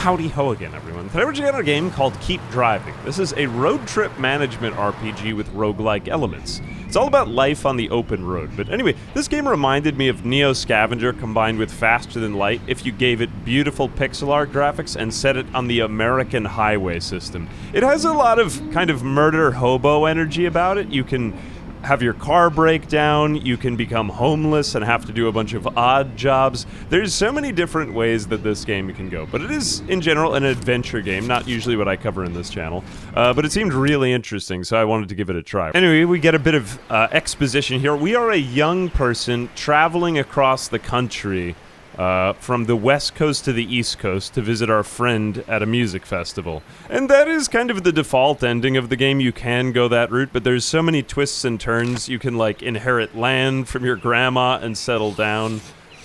Howdy ho again, everyone. Today we're checking out a game called Keep Driving. This is a road trip management RPG with roguelike elements. It's all about life on the open road. But anyway, this game reminded me of Neo Scavenger combined with Faster Than Light if you gave it beautiful pixel art graphics and set it on the American highway system. It has a lot of kind of murder hobo energy about it. You can have your car break down, you can become homeless and have to do a bunch of odd jobs. There's so many different ways that this game can go, but it is, in general, an adventure game, not usually what I cover in this channel, but it seemed really interesting, so I wanted to give it a try. Anyway, we get a bit of exposition here. We are a young person traveling across the country from the west coast to the east coast to visit our friend at a music festival. And that is kind of the default ending of the game. You can go that route, but there's so many twists and turns. You can, like, inherit land from your grandma and settle down.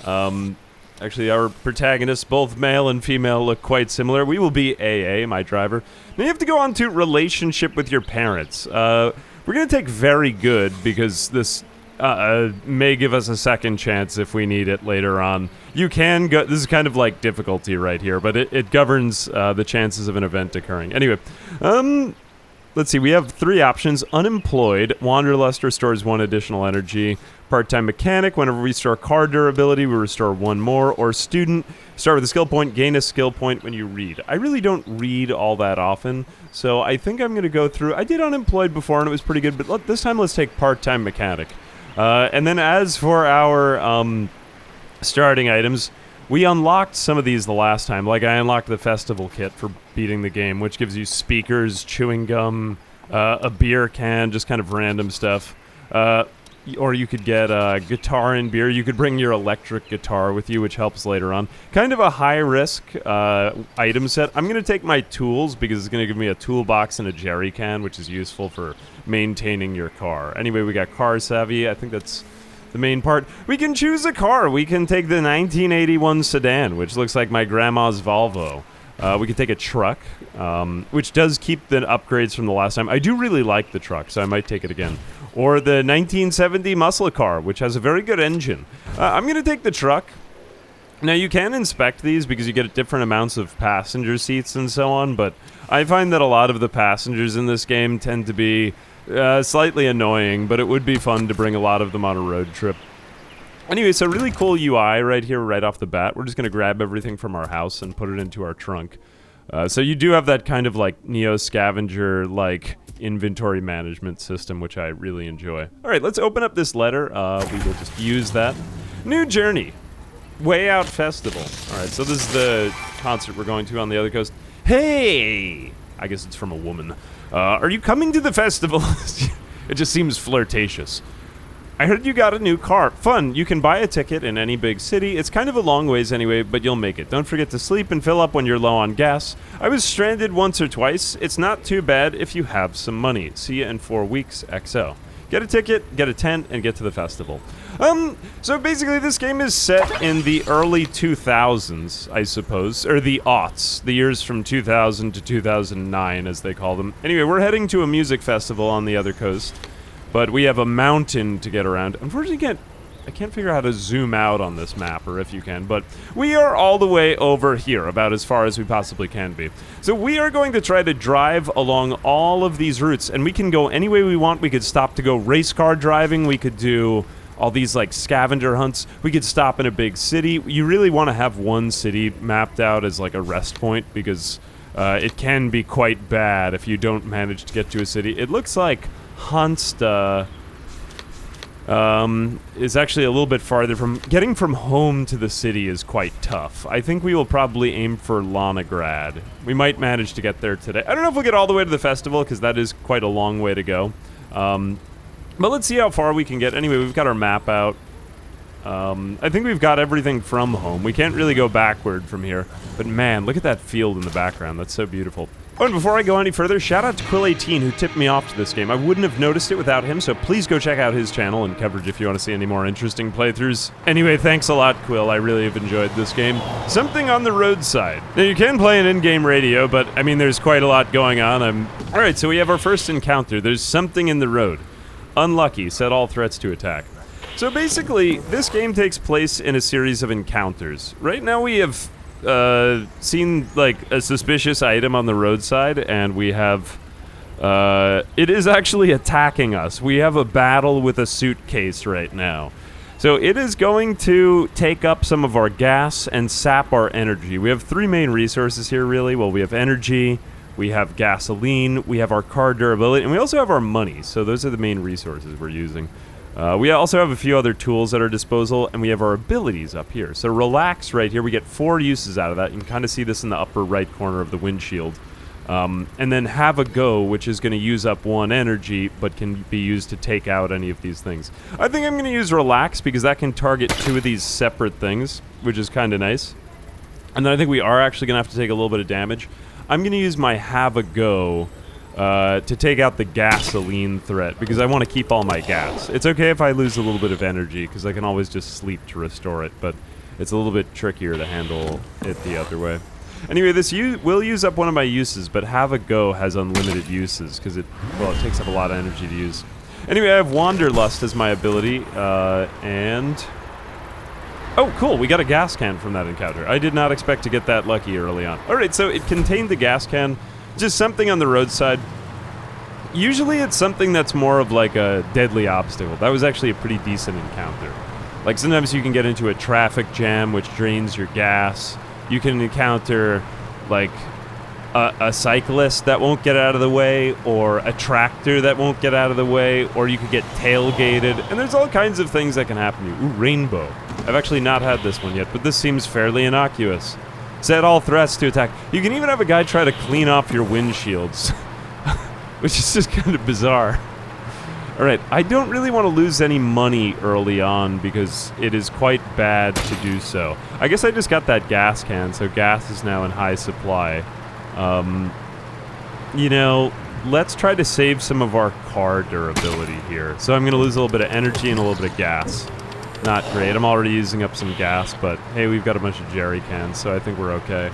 Actually, our protagonists, both male and female, look quite similar. We will be AA, my driver. Then you have to go on to relationship with your parents. We're going to take very good because this may give us a second chance if we need it later on. You can go, this is kind of like difficulty right here, but it governs the chances of an event occurring. Anyway, let's see, we have three options. Unemployed, Wanderlust restores 1 additional energy. Part-time mechanic, whenever we restore car durability, we restore 1 more. Or student, start with a skill point, gain a skill point when you read. I really don't read all that often, so I think I'm going to go through. I did unemployed before and it was pretty good, but this time let's take part-time mechanic. And then as for our starting items, we unlocked some of these the last time. Like I unlocked the festival kit for beating the game, which gives you speakers, chewing gum, a beer can, just kind of random stuff. Or you could get a guitar and beer. You could bring your electric guitar with you, which helps later on. Kind of a high-risk item set. I'm going to take my tools because it's going to give me a toolbox and a jerry can, which is useful for maintaining your car. Anyway, we got car savvy. I think that's the main part. We can choose a car. We can take the 1981 sedan, which looks like my grandma's Volvo. We could take a truck, which does keep the upgrades from the last time. I do really like the truck, so I might take it again. Or the 1970 muscle car, which has a very good engine. I'm going to take the truck. Now, you can inspect these because you get different amounts of passenger seats and so on, but I find that a lot of the passengers in this game tend to be slightly annoying, but it would be fun to bring a lot of them on a road trip. Anyway, so really cool UI right here, right off the bat. We're just going to grab everything from our house and put it into our trunk. So you do have that kind of like Neo Scavenger like inventory management system, which I really enjoy. All right, let's open up this letter. We will just use that. New journey. Way Out Festival. All right, so this is the concert we're going to on the other coast. Hey! I guess it's from a woman. Are you coming to the festival? It just seems flirtatious. I heard you got a new car. Fun. You can buy a ticket in any big city. It's kind of a long ways anyway, but you'll make it. Don't forget to sleep and fill up when you're low on gas. I was stranded once or twice. It's not too bad if you have some money. See you in 4 weeks, XO. Get a ticket, get a tent, and get to the festival. So basically this game is set in the early 2000s, I suppose. Or the aughts. The years from 2000 to 2009, as they call them. Anyway, we're heading to a music festival on the other coast. But we have a mountain to get around. Unfortunately, I can't figure out how to zoom out on this map, or if you can, but we are all the way over here, about as far as we possibly can be. So we are going to try to drive along all of these routes, and we can go any way we want. We could stop to go race car driving. We could do all these, like, scavenger hunts. We could stop in a big city. You really want to have one city mapped out as, like, a rest point, because it can be quite bad if you don't manage to get to a city. It looks like Hansta is actually a little bit farther from... Getting from home to the city is quite tough. I think we will probably aim for Leningrad. We might manage to get there today. I don't know if we'll get all the way to the festival, because that is quite a long way to go. But let's see how far we can get. Anyway, we've got our map out. I think we've got everything from home. We can't really go backward from here. But man, look at that field in the background. That's so beautiful. Oh, and before I go any further, shout out to Quill18 who tipped me off to this game. I wouldn't have noticed it without him, so please go check out his channel and coverage if you want to see any more interesting playthroughs. Anyway, thanks a lot, Quill. I really have enjoyed this game. Something on the roadside. Now, you can play an in-game radio, but, I mean, there's quite a lot going on. Alright, so we have our first encounter. There's something in the road. Unlucky. Set all threats to attack. So basically, this game takes place in a series of encounters. Right now we have seen like a suspicious item on the roadside, and we have it is actually attacking us. We have a battle with a suitcase right now. So it is going to take up some of our gas and sap our energy. We have three main resources here, really. Well, we have energy, we have gasoline, we have our car durability, and we also have our money. So those are the main resources we're using. We also have a few other tools at our disposal, and we have our abilities up here. So relax right here. We get 4 uses out of that. You can kind of see this in the upper right corner of the windshield. And then have a go, which is going to use up 1 energy, but can be used to take out any of these things. I think I'm going to use relax because that can target 2 of these separate things, which is kind of nice. And then I think we are actually going to have to take a little bit of damage. I'm going to use my have a go to take out the gasoline threat because I want to keep all my gas. It's okay if I lose a little bit of energy because I can always just sleep to restore it, but it's a little bit trickier to handle it the other way. Anyway, this will use up one of my uses, but have a go has unlimited uses because it takes up a lot of energy to use. Anyway, I have Wanderlust as my ability, and... Oh, cool, we got a gas can from that encounter. I did not expect to get that lucky early on. Alright, so it contained the gas can, just something on the roadside. Usually it's something that's more of like a deadly obstacle. That was actually a pretty decent encounter. Like sometimes you can get into a traffic jam, which drains your gas. You can encounter, like, a cyclist that won't get out of the way, or a tractor that won't get out of the way, or you could get tailgated, and there's all kinds of things that can happen to you. Ooh, rainbow. I've actually not had this one yet, but this seems fairly innocuous. Set all threats to attack. You can even have a guy try to clean off your windshields, which is just kind of bizarre. Alright, I don't really want to lose any money early on because it is quite bad to do so. I guess I just got that gas can, so gas is now in high supply. You know, let's try to save some of our car durability here. So I'm going to lose a little bit of energy and a little bit of gas. Not great, I'm already using up some gas, but hey, we've got a bunch of jerry cans, so I think we're okay.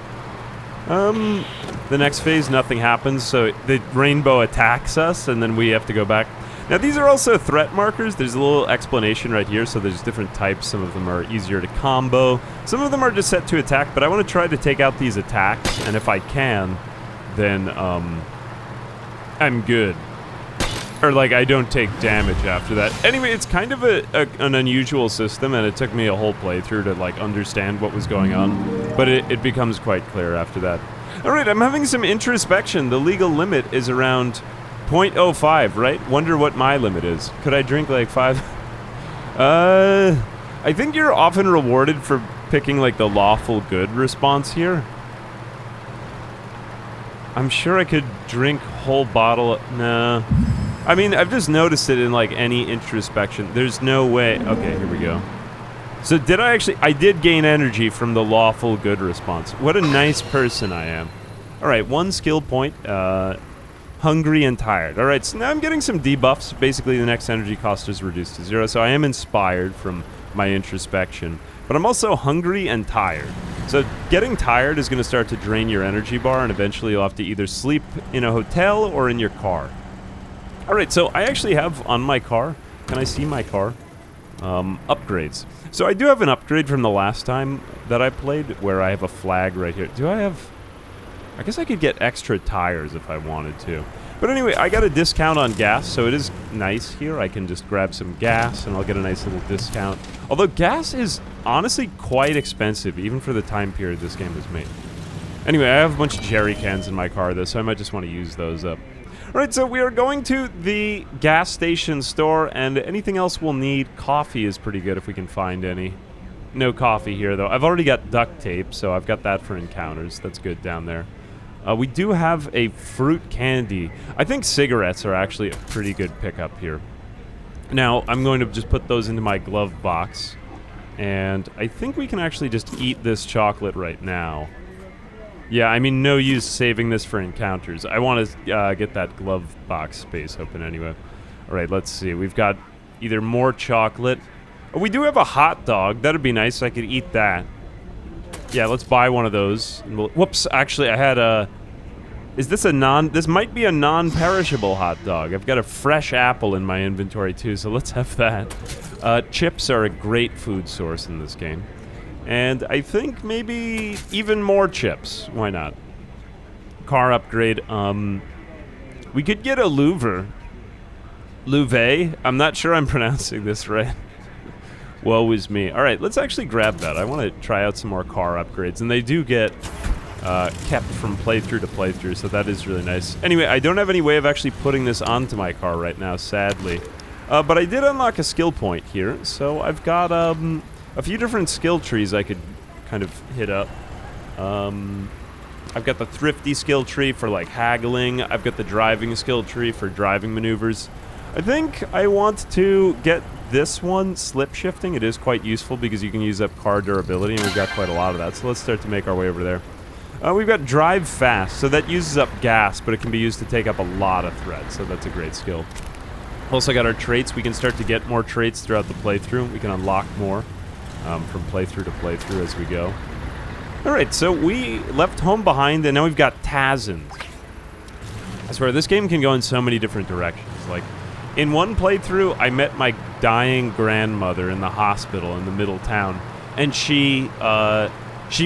The next phase, nothing happens, so the rainbow attacks us, and then we have to go back. Now, these are also threat markers. There's a little explanation right here, so there's different types. Some of them are easier to combo. Some of them are just set to attack, but I want to try to take out these attacks, and if I can, then, I'm good. Or, like, I don't take damage after that. Anyway, it's kind of an unusual system, and it took me a whole playthrough to, like, understand what was going on, but it becomes quite clear after that. Alright, I'm having some introspection. The legal limit is around 0.05, right? Wonder what my limit is. Could I drink like 5? I think you're often rewarded for picking like the lawful good response here. I'm sure I could drink whole bottle. Nah. I mean, I've just noticed it in like any introspection. There's no way. Okay, here we go. So did I actually... I did gain energy from the lawful good response. What a nice person I am. Alright, 1 skill point. Hungry and tired. Alright, so now I'm getting some debuffs. Basically, the next energy cost is reduced to 0, so I am inspired from my introspection. But I'm also hungry and tired. So getting tired is going to start to drain your energy bar, and eventually you'll have to either sleep in a hotel or in your car. Alright, so I actually have on my car, can I see my car? Upgrades. So I do have an upgrade from the last time that I played, where I have a flag right here. Do I have... I guess I could get extra tires if I wanted to. But anyway, I got a discount on gas, so it is nice here. I can just grab some gas, and I'll get a nice little discount. Although gas is honestly quite expensive, even for the time period this game was made. Anyway, I have a bunch of jerry cans in my car, though, so I might just want to use those up. Alright, so we are going to the gas station store, and anything else we'll need. Coffee is pretty good if we can find any. No coffee here, though. I've already got duct tape, so I've got that for encounters. That's good down there. We do have a fruit candy. I think cigarettes are actually a pretty good pickup here. Now, I'm going to just put those into my glove box. And I think we can actually just eat this chocolate right now. Yeah, I mean, no use saving this for encounters. I want to get that glove box space open anyway. Alright, let's see. We've got either more chocolate. Oh, we do have a hot dog. That'd be nice. I could eat that. Yeah, let's buy one of those. And we'll, whoops, actually, I had a... Is this a this might be a non-perishable hot dog. I've got a fresh apple in my inventory, too, so let's have that. Chips are a great food source in this game. And I think maybe even more chips. Why not? Car upgrade. We could get a Louvre. I'm not sure I'm pronouncing this right. Woe is me. All right, let's actually grab that. I want to try out some more car upgrades, and they do get kept from playthrough to playthrough, so that is really nice. Anyway, I don't have any way of actually putting this onto my car right now, sadly. But I did unlock a skill point here, so I've got a few different skill trees I could kind of hit up. I've got the thrifty skill tree for like haggling. I've got the driving skill tree for driving maneuvers. I think I want to get this one, slip shifting. It is quite useful because you can use up car durability, and we've got quite a lot of that. So let's start to make our way over there. We've got drive fast, so that uses up gas, but it can be used to take up a lot of threads, so that's a great skill. Also got our traits. We can start to get more traits throughout the playthrough. We can unlock more from playthrough to playthrough as we go. Alright, so we left home behind, and now we've got Tazins. I swear, this game can go in so many different directions. Like, in one playthrough, I met my dying grandmother in the hospital in the middle town, and she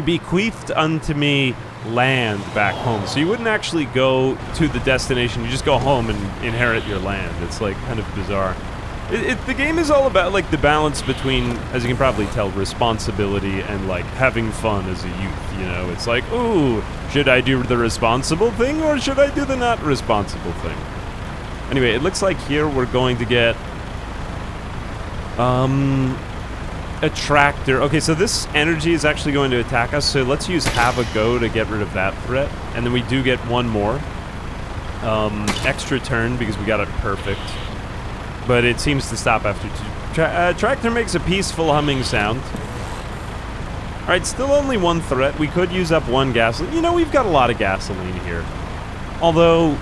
bequeathed unto me land back home. So you wouldn't actually go to the destination, you just go home and inherit your land. It's like kind of bizarre. The game is all about like the balance between, as you can probably tell, responsibility and like having fun as a youth, you know? It's like, ooh, should I do the responsible thing or should I do the not responsible thing? Anyway, it looks like here we're going to get a tractor. Okay, so this energy is actually going to attack us, so let's use have a go to get rid of that threat. And then we do get one more extra turn because we got it perfect. But it seems to stop after two. Tractor makes a peaceful humming sound. Alright, still only one threat. We could use up one gasoline. You know, we've got a lot of gasoline here. Although,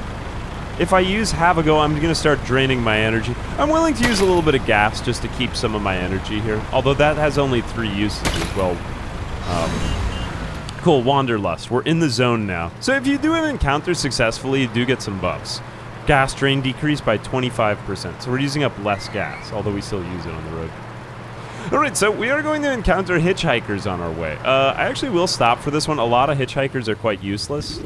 if I use have a go, I'm going to start draining my energy. I'm willing to use a little bit of gas just to keep some of my energy here. Although that has only 3 uses as well. Cool, Wanderlust. We're in the zone now. So if you do an encounter successfully, you do get some buffs. Gas drain decreased by 25%, so we're using up less gas, although we still use it on the road. Alright, so we are going to encounter hitchhikers on our way. I actually will stop for this one. A lot of hitchhikers are quite useless.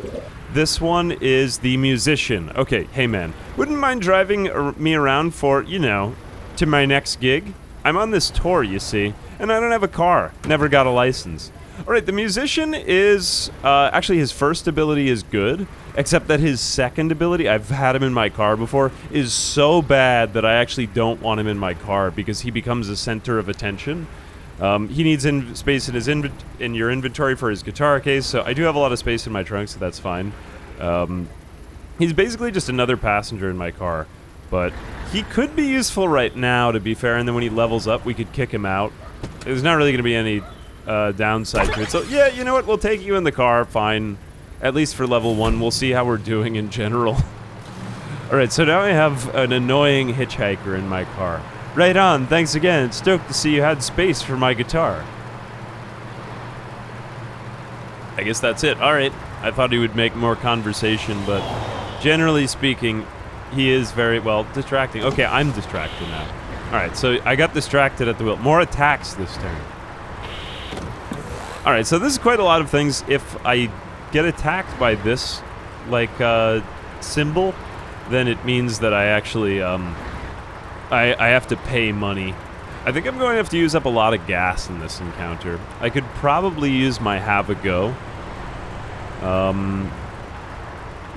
This one is the musician. Okay, hey man, wouldn't mind driving me around for, you know, to my next gig? I'm on this tour, you see, and I don't have a car. Never got a license. Alright, the musician is, actually his first ability is good, except that his second ability, I've had him in my car before, is so bad that I actually don't want him in my car because he becomes a center of attention. He needs space in your inventory for his guitar case, so I do have a lot of space in my trunk, so that's fine. He's basically just another passenger in my car, but he could be useful right now, to be fair, and then when he levels up, we could kick him out. There's not really going to be any downside to it, so yeah, you know what, we'll take you in the car, fine. At least for level 1, we'll see how we're doing in general. Alright, so now I have an annoying hitchhiker in my car. Right on, thanks again. Stoked to see you had space for my guitar. I guess that's it. Alright, I thought he would make more conversation, but generally speaking, he is very, well, distracting. Okay, I'm distracted now. Alright, so I got distracted at the wheel. More attacks this turn. Alright, so this is quite a lot of things. If I get attacked by this, like, symbol, then it means that I actually, I have to pay money. I think I'm going to have to use up a lot of gas in this encounter. I could probably use my have a go.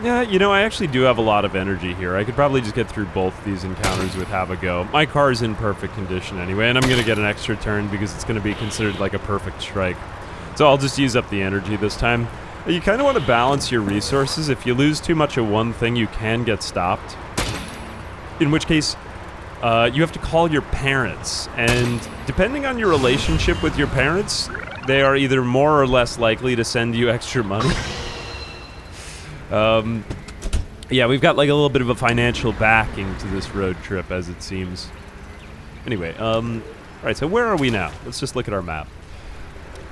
Yeah, you know, I actually do have a lot of energy here. I could probably just get through both these encounters with have a go. My car's in perfect condition anyway, and I'm going to get an extra turn because it's going to be considered like a perfect strike. So I'll just use up the energy this time. You kind of want to balance your resources. If you lose too much of one thing, you can get stopped. In which case, you have to call your parents. And depending on your relationship with your parents, they are either more or less likely to send you extra money. Yeah, we've got like a little bit of a financial backing to this road trip, as it seems. Anyway, alright, so where are we now? Let's just look at our map.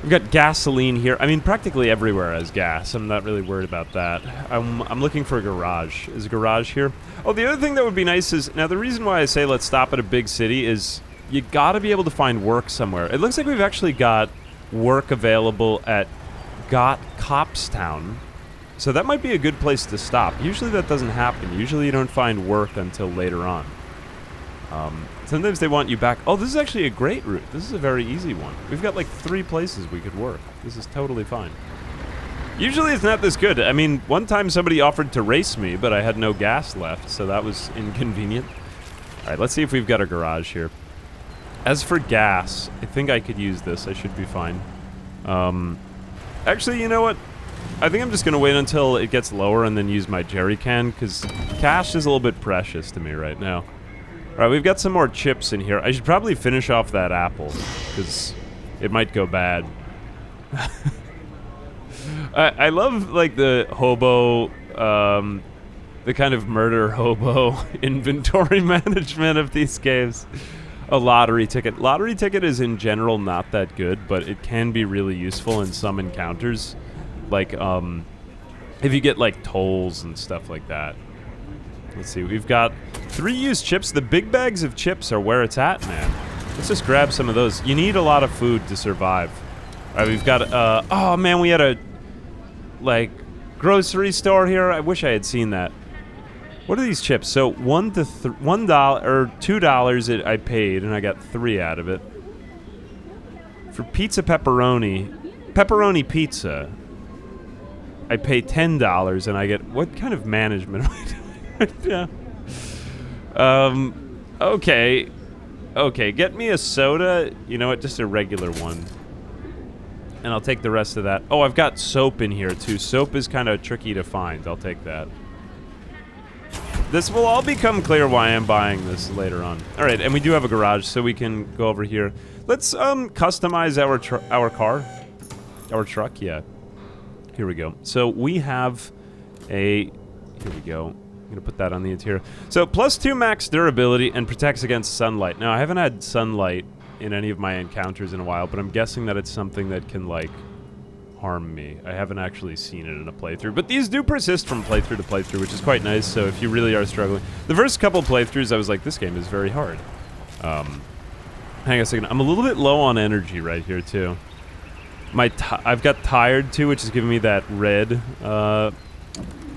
We've got gasoline here. I mean, practically everywhere has gas. I'm not really worried about that. I'm looking for a garage. Is a garage here? Oh, the other thing that would be nice is... Now, the reason why I say let's stop at a big city is you gotta be able to find work somewhere. It looks like we've actually got work available at Copstown. So that might be a good place to stop. Usually that doesn't happen. Usually you don't find work until later on. Sometimes they want you back. Oh, this is actually a great route. This is a very easy one. We've got like 3 places we could work. This is totally fine. Usually it's not this good. I mean, one time somebody offered to race me, but I had no gas left, so that was inconvenient. All right, let's see if we've got a garage here. As for gas, I think I could use this. I should be fine. Actually, you know what? I think I'm just going to wait until it gets lower and then use my jerry can, because cash is a little bit precious to me right now. All right, we've got some more chips in here. I should probably finish off that apple, because it might go bad. I love, like, the hobo, the kind of murder hobo inventory management of these games. A lottery ticket. Lottery ticket is in general not that good, but it can be really useful in some encounters. Like, if you get, like, tolls and stuff like that. Let's see, we've got 3 used chips. The big bags of chips are where it's at, man. Let's just grab some of those. You need a lot of food to survive. All right, we've got, oh man, we had a, like, grocery store here. I wish I had seen that. What are these chips? So $1 or $2 I paid, and I got 3 out of it. For pizza pepperoni pizza, I pay $10, and I get, what kind of management am I doing? Yeah. Okay. Okay, get me a soda. You know what? Just a regular one. And I'll take the rest of that. Oh, I've got soap in here, too. Soap is kind of tricky to find. I'll take that. This will all become clear why I'm buying this later on. All right, and we do have a garage, so we can go over here. Let's customize our car. Our truck, yeah. Here we go. So we have a... Here we go. I'm gonna put that on the interior. So +2 max durability and protects against sunlight. Now I haven't had sunlight in any of my encounters in a while, but I'm guessing that it's something that can like harm me. I haven't actually seen it in a playthrough, but these do persist from playthrough to playthrough, which is quite nice. So if you really are struggling, the first couple playthroughs I was like, this game is very hard. Hang on a second. I'm a little bit low on energy right here too. I've got tired too, which is giving me that red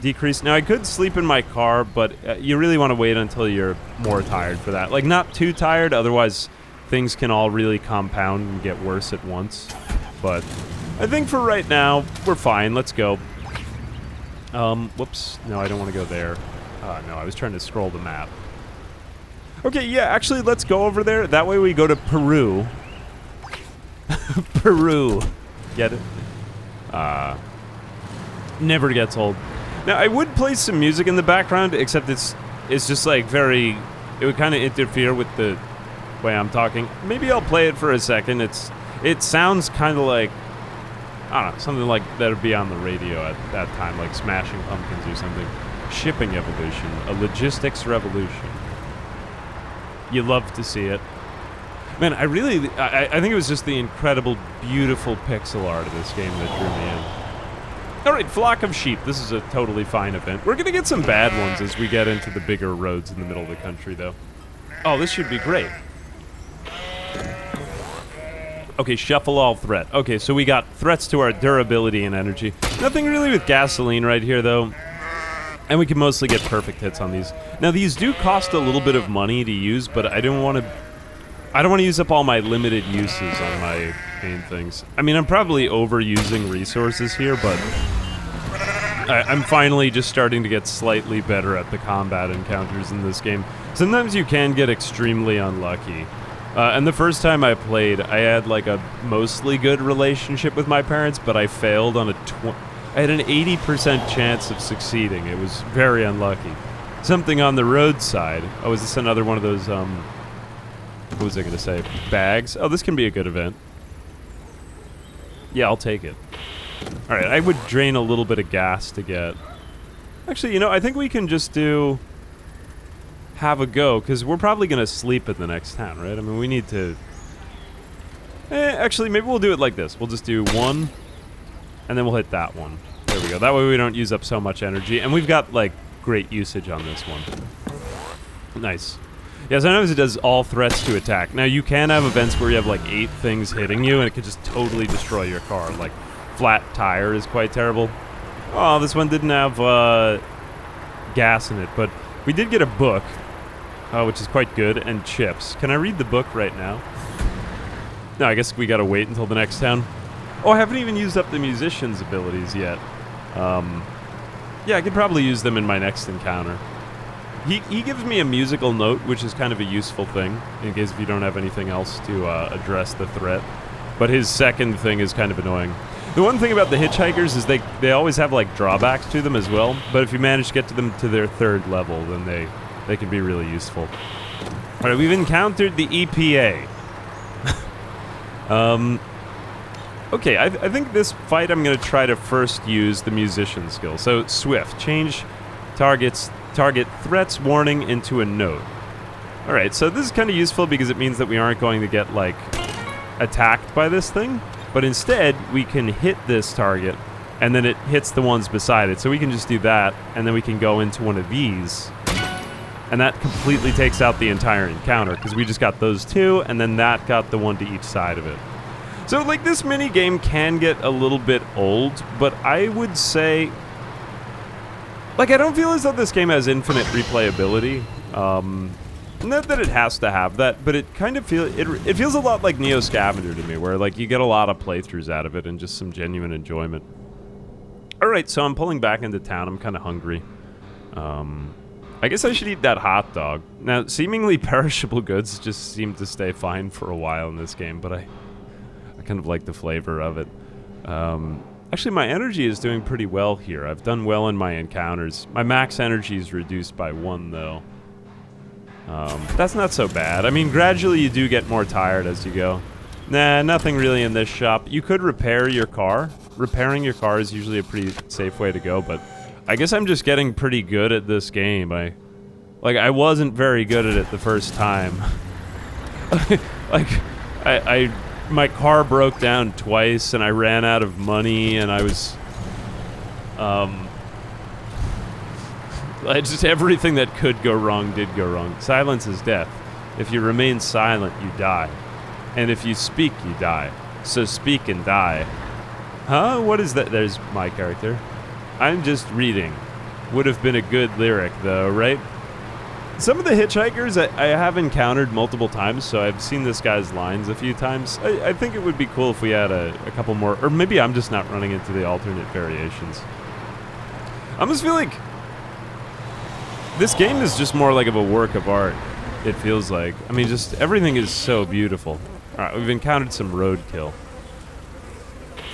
decrease. Now I could sleep in my car, but you really want to wait until you're more tired for that. Like not too tired, otherwise things can all really compound and get worse at once. But I think for right now, we're fine. Let's go. Whoops. No, I don't want to go there. No, I was trying to scroll the map. Okay, yeah, actually, let's go over there. That way we go to Peru. Peru. Get it? Never gets old. Now, I would play some music in the background, except it's just like very... It would kind of interfere with the way I'm talking. Maybe I'll play it for a second. It sounds kind of like... I don't know, something like that would be on the radio at that time, like Smashing Pumpkins or something. Shipping evolution. A logistics revolution. You love to see it. Man, I think it was just the incredible, beautiful pixel art of this game that drew me in. Alright, flock of sheep. This is a totally fine event. We're gonna get some bad ones as we get into the bigger roads in the middle of the country, though. Oh, this should be great. Okay, shuffle all threat. Okay, so we got threats to our durability and energy. Nothing really with gasoline right here, though. And we can mostly get perfect hits on these. Now, these do cost a little bit of money to use, but I don't want to use up all my limited uses on my main things. I mean, I'm probably overusing resources here, but I'm finally just starting to get slightly better at the combat encounters in this game. Sometimes you can get extremely unlucky. And the first time I played, I had like a mostly good relationship with my parents, but I failed on I had an 80% chance of succeeding. It was very unlucky. Something on the roadside. Oh, is this another one of those, what was I going to say? Bags? Oh, this can be a good event. Yeah, I'll take it. Alright, I would drain a little bit of gas to get... Actually, you know, I think we can just do... Have a go, because we're probably going to sleep at the next town, right? I mean, we need to... actually, maybe we'll do it like this. We'll just do one, and then we'll hit that one. There we go. That way we don't use up so much energy. And we've got, like, great usage on this one. Nice. Yeah, sometimes it does all threats to attack. Now, you can have events where you have, like, 8 things hitting you, and it could just totally destroy your car. Like, flat tire is quite terrible. Oh, this one didn't have, gas in it, but we did get a book, which is quite good, and chips. Can I read the book right now? No, I guess we gotta wait until the next town. Oh, I haven't even used up the musician's abilities yet. Yeah, I could probably use them in my next encounter. He gives me a musical note, which is kind of a useful thing, in case if you don't have anything else to address the threat. But his second thing is kind of annoying. The one thing about the hitchhikers is they always have, like, drawbacks to them as well, but if you manage to get to them to their 3rd level, then they can be really useful. Alright, we've encountered the EPA. Okay, I think this fight I'm going to try to first use the musician skill. So, Swift, change target threats warning into a note. Alright, so this is kind of useful because it means that we aren't going to get, like, attacked by this thing, but instead we can hit this target and then it hits the ones beside it. So we can just do that, and then we can go into one of these, and that completely takes out the entire encounter because we just got those 2, and then that got the one to each side of it. So, like, this mini game can get a little bit old, but I would say, like, I don't feel as though this game has infinite replayability. Not that it has to have that, but it kind of it feels a lot like Neo Scavenger to me, where, like, you get a lot of playthroughs out of it and just some genuine enjoyment. Alright, so I'm pulling back into town. I'm kind of hungry. I guess I should eat that hot dog. Now, seemingly perishable goods just seem to stay fine for a while in this game, but I kind of like the flavor of it. Actually, my energy is doing pretty well here. I've done well in my encounters. My max energy is reduced by 1, though. That's not so bad. I mean, gradually you do get more tired as you go. Nah, nothing really in this shop. You could repair your car. Repairing your car is usually a pretty safe way to go, but I guess I'm just getting pretty good at this game. I wasn't very good at it the first time. My car broke down twice, and I ran out of money, and I was, just everything that could go wrong did go wrong. Silence is death. If you remain silent, you die. And if you speak, you die. So speak and die. Huh? What is that? There's my character. I'm just reading. Would have been a good lyric, though, right? Some of the hitchhikers I have encountered multiple times, so I've seen this guy's lines a few times. I think it would be cool if we had a couple more, or maybe I'm just not running into the alternate variations. I almost feel like this game is just more like of a work of art, it feels like. I mean, just everything is so beautiful. Alright, we've encountered some roadkill.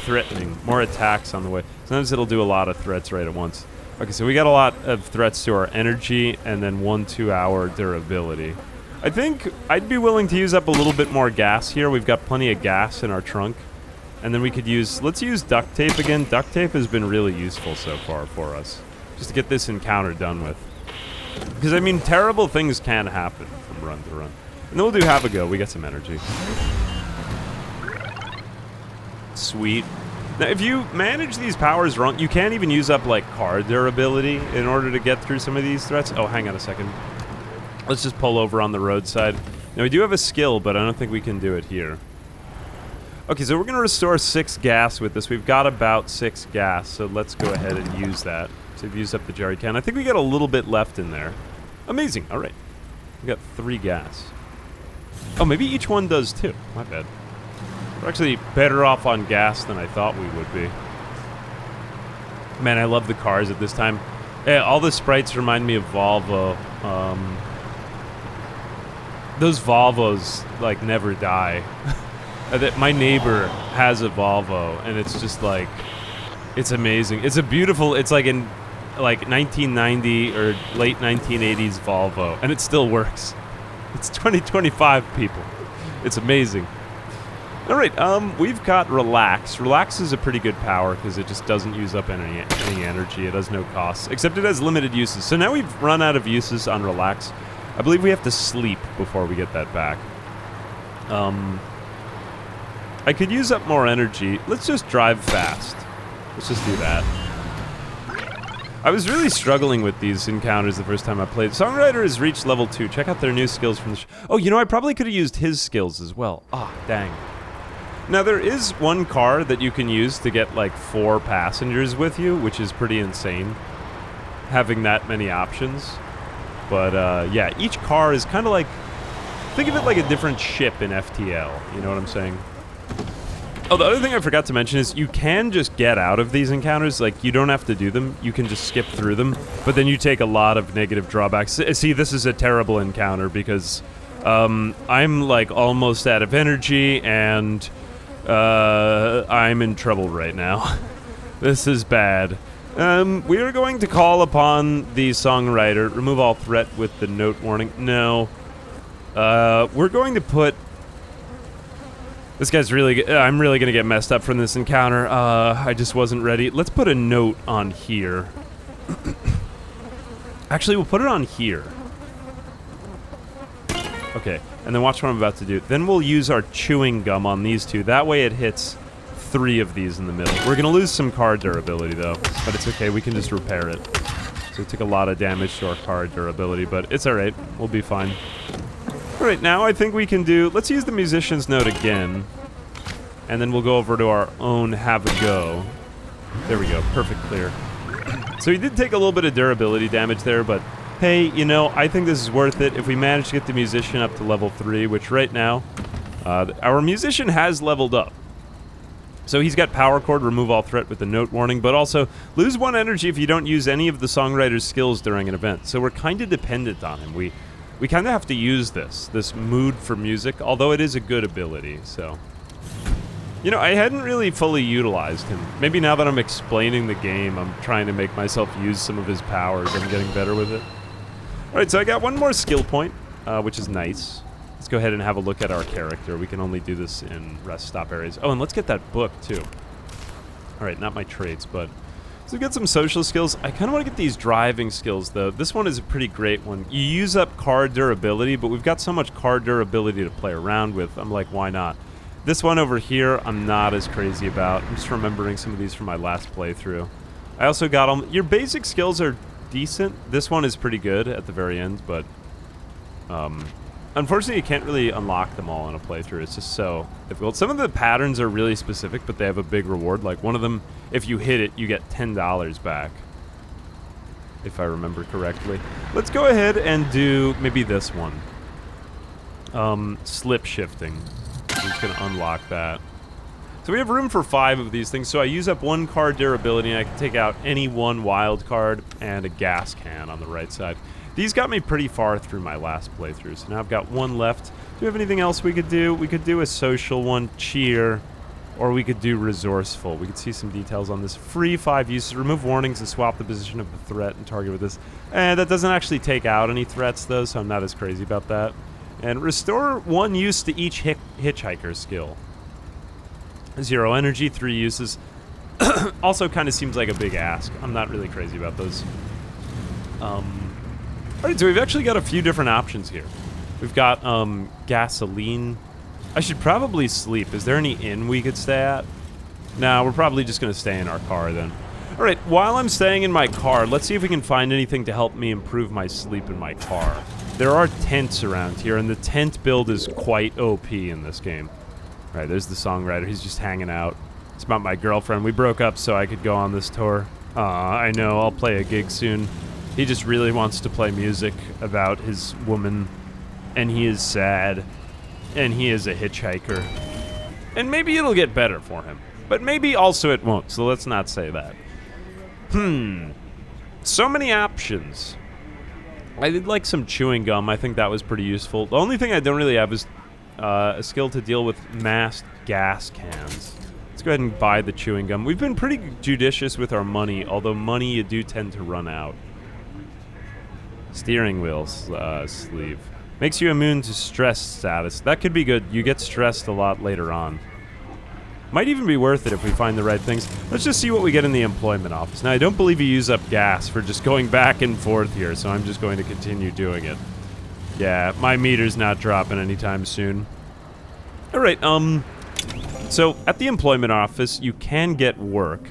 Threatening. More attacks on the way. Sometimes it'll do a lot of threats right at once. Okay, so we got a lot of threats to our energy, and then 1-2 hour durability. I think I'd be willing to use up a little bit more gas here. We've got plenty of gas in our trunk. And then we could use... Let's use duct tape again. Duct tape has been really useful so far for us. Just to get this encounter done with. Because, I mean, terrible things can happen from run to run. And then we'll do have a go. We got some energy. Sweet. Now, if you manage these powers wrong, you can't even use up, like, car durability in order to get through some of these threats. Oh, hang on a second. Let's just pull over on the roadside. Now, we do have a skill, but I don't think we can do it here. Okay, so we're going to restore 6 gas with this. We've got about 6 gas, so let's go ahead and use that. So we've used up the jerry can. I think we got a little bit left in there. Amazing. All right. We got 3 gas. Oh, maybe each one does, too. My bad. We're actually better off on gas than I thought we would be. Man, I love the cars at this time. Yeah, all the sprites remind me of Volvo. Those Volvos, like, never die. My neighbor has a Volvo, and it's just, like, it's amazing. It's a beautiful, it's like in, like, 1990 or late 1980s Volvo, and it still works. It's 2025, people. It's amazing. All right, we've got Relax. Relax is a pretty good power because it just doesn't use up any energy. It has no costs, except it has limited uses. So now we've run out of uses on Relax. I believe we have to sleep before we get that back. I could use up more energy. Let's just drive fast. Let's just do that. I was really struggling with these encounters the first time I played. Songwriter has reached level 2. Check out their new skills from the Oh, you know, I probably could have used his skills as well. Ah, dang. Now, there is one car that you can use to get, like, 4 passengers with you, which is pretty insane, having that many options. But, yeah, each car is kind of like... Think of it like a different ship in FTL, you know what I'm saying? Oh, the other thing I forgot to mention is you can just get out of these encounters. Like, you don't have to do them. You can just skip through them. But then you take a lot of negative drawbacks. See, this is a terrible encounter because I'm, like, almost out of energy and I'm in trouble right now. This is bad. We are going to call upon the songwriter. Remove all threat with the note warning. No. We're going to put... This guy's really... I'm really going to get messed up from this encounter. I just wasn't ready. Let's put a note on here. Actually, we'll put it on here. Okay, and then watch what I'm about to do. Then we'll use our chewing gum on these two. That way it hits 3 of these in the middle. We're going to lose some card durability, though. But it's okay. We can just repair it. So it took a lot of damage to our card durability, but it's alright. We'll be fine. Alright, now I think we can do... Let's use the musician's note again. And then we'll go over to our own have a go. There we go. Perfect clear. So he did take a little bit of durability damage there, but hey, you know, I think this is worth it. If we manage to get the musician up to level 3, which right now, our musician has leveled up. So he's got power chord, remove all threat with the note warning, but also lose 1 energy if you don't use any of the songwriter's skills during an event. So we're kind of dependent on him. We kind of have to use this mood for music, although it is a good ability, so... You know, I hadn't really fully utilized him. Maybe now that I'm explaining the game, I'm trying to make myself use some of his powers. I'm getting better with it. Alright, so I got 1 more skill point, which is nice. Let's go ahead and have a look at our character. We can only do this in rest stop areas. Oh, and let's get that book, too. Alright, not my traits, but... So we got some social skills. I kind of want to get these driving skills, though. This one is a pretty great one. You use up card durability, but we've got so much card durability to play around with. I'm like, why not? This one over here, I'm not as crazy about. I'm just remembering some of these from my last playthrough. I also got them. Your basic skills are decent. This one is pretty good at the very end, but... unfortunately, you can't really unlock them all in a playthrough. It's just so difficult. Some of the patterns are really specific, but they have a big reward. Like, one of them, if you hit it, you get $10 back. If I remember correctly. Let's go ahead and do maybe this one. Slip shifting. I'm just going to unlock that. So we have room for 5 of these things. So I use up 1 card durability, and I can take out any 1 wild card and a gas can on the right side. These got me pretty far through my last playthrough, so now I've got 1 left. Do we have anything else we could do? We could do a social one, cheer, or we could do resourceful. We could see some details on this. Free 5 uses. Remove warnings and swap the position of the threat and target with this. And that doesn't actually take out any threats, though, so I'm not as crazy about that. And restore 1 use to each hitchhiker skill. 0 energy, 3 uses. Also kind of seems like a big ask. I'm not really crazy about those. Alright, so we've actually got a few different options here. We've got gasoline. I should probably sleep. Is there any inn we could stay at? No, we're probably just going to stay in our car then. Alright, while I'm staying in my car, let's see if we can find anything to help me improve my sleep in my car. There are tents around here, and the tent build is quite OP in this game. Alright, there's the songwriter. He's just hanging out. It's about my girlfriend. We broke up so I could go on this tour. I know. I'll play a gig soon. He just really wants to play music about his woman, and he is sad, and he is a hitchhiker. And maybe it'll get better for him, but maybe also it won't, so let's not say that. So many options. I did like some chewing gum. I think that was pretty useful. The only thing I don't really have is a skill to deal with masked gas cans. Let's go ahead and buy the chewing gum. We've been pretty judicious with our money, although money you do tend to run out. Steering wheel sleeve. Makes you immune to stress status. That could be good. You get stressed a lot later on. Might even be worth it if we find the right things. Let's just see what we get in the employment office. Now, I don't believe you use up gas for just going back and forth here, so I'm just going to continue doing it. Yeah, my meter's not dropping anytime soon. Alright, so at the employment office, you can get work.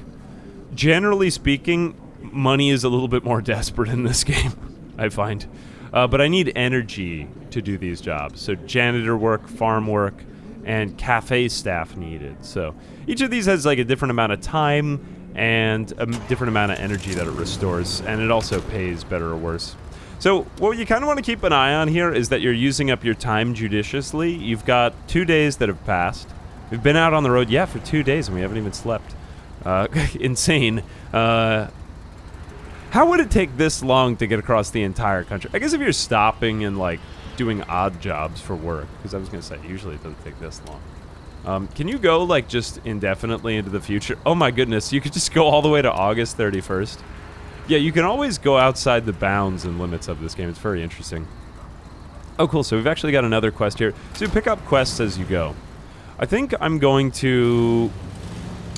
Generally speaking, money is a little bit more desperate in this game, I find. But I need energy to do these jobs. So janitor work, farm work, and cafe staff needed. So each of these has like a different amount of time and a different amount of energy that it restores, and it also pays better or worse. So what you kind of want to keep an eye on here is that you're using up your time judiciously. You've got 2 days that have passed. We've been out on the road, yeah, for 2 days, and we haven't even slept. Insane. How would it take this long to get across the entire country? I guess if you're stopping and, like, doing odd jobs for work, because I was going to say, usually it doesn't take this long. Can you go, like, just indefinitely into the future? Oh, my goodness, you could just go all the way to August 31st. Yeah, you can always go outside the bounds and limits of this game. It's very interesting. Oh, cool, so we've actually got another quest here. So you pick up quests as you go. I think I'm going to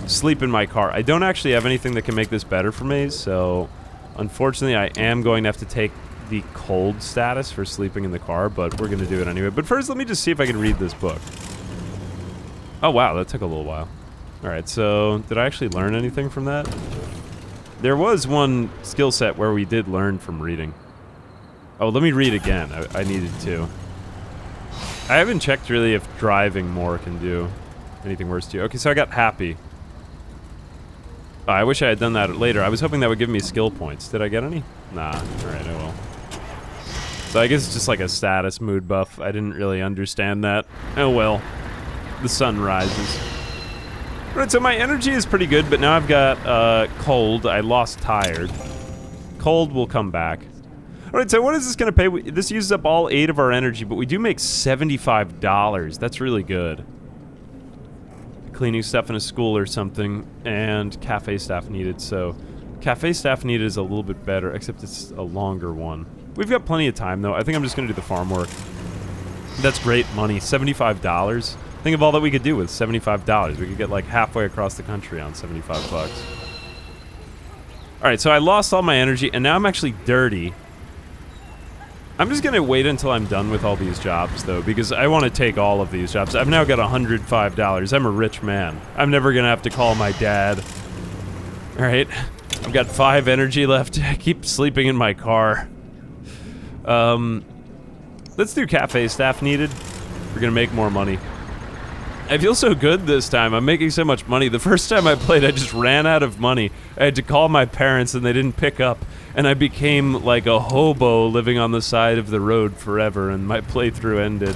sleep in my car. I don't actually have anything that can make this better for me, so... Unfortunately, I am going to have to take the cold status for sleeping in the car, but we're going to do it anyway. But first, let me just see if I can read this book. Oh, wow, that took a little while. All right, so did I actually learn anything from that? There was one skill set where we did learn from reading. Oh, let me read again. I needed to. I haven't checked really if driving more can do anything worse to you. Okay, so I got happy. Oh, I wish I had done that later. I was hoping that would give me skill points. Did I get any? Nah. Alright, I will. So I guess it's just like a status mood buff. I didn't really understand that. Oh well. The sun rises. Alright, so my energy is pretty good, but now I've got cold. I lost tired. Cold will come back. Alright, so what is this going to pay? This uses up all 8 of our energy, but we do make $75. That's really good. Cleaning stuff in a school or something, and cafe staff needed, so cafe staff needed is a little bit better, except it's a longer one. We've got plenty of time, though. I think I'm just going to do the farm work. That's great money. $75. Think of all that we could do with $75. We could get, like, halfway across the country on 75 bucks. Alright, so I lost all my energy, and now I'm actually dirty. I'm just going to wait until I'm done with all these jobs, though, because I want to take all of these jobs. I've now got $105. I'm a rich man. I'm never going to have to call my dad. Alright. I've got 5 energy left. I keep sleeping in my car. Let's do cafe staff needed. We're going to make more money. I feel so good this time. I'm making so much money. The first time I played, I just ran out of money. I had to call my parents, and they didn't pick up. And I became like a hobo living on the side of the road forever, and my playthrough ended.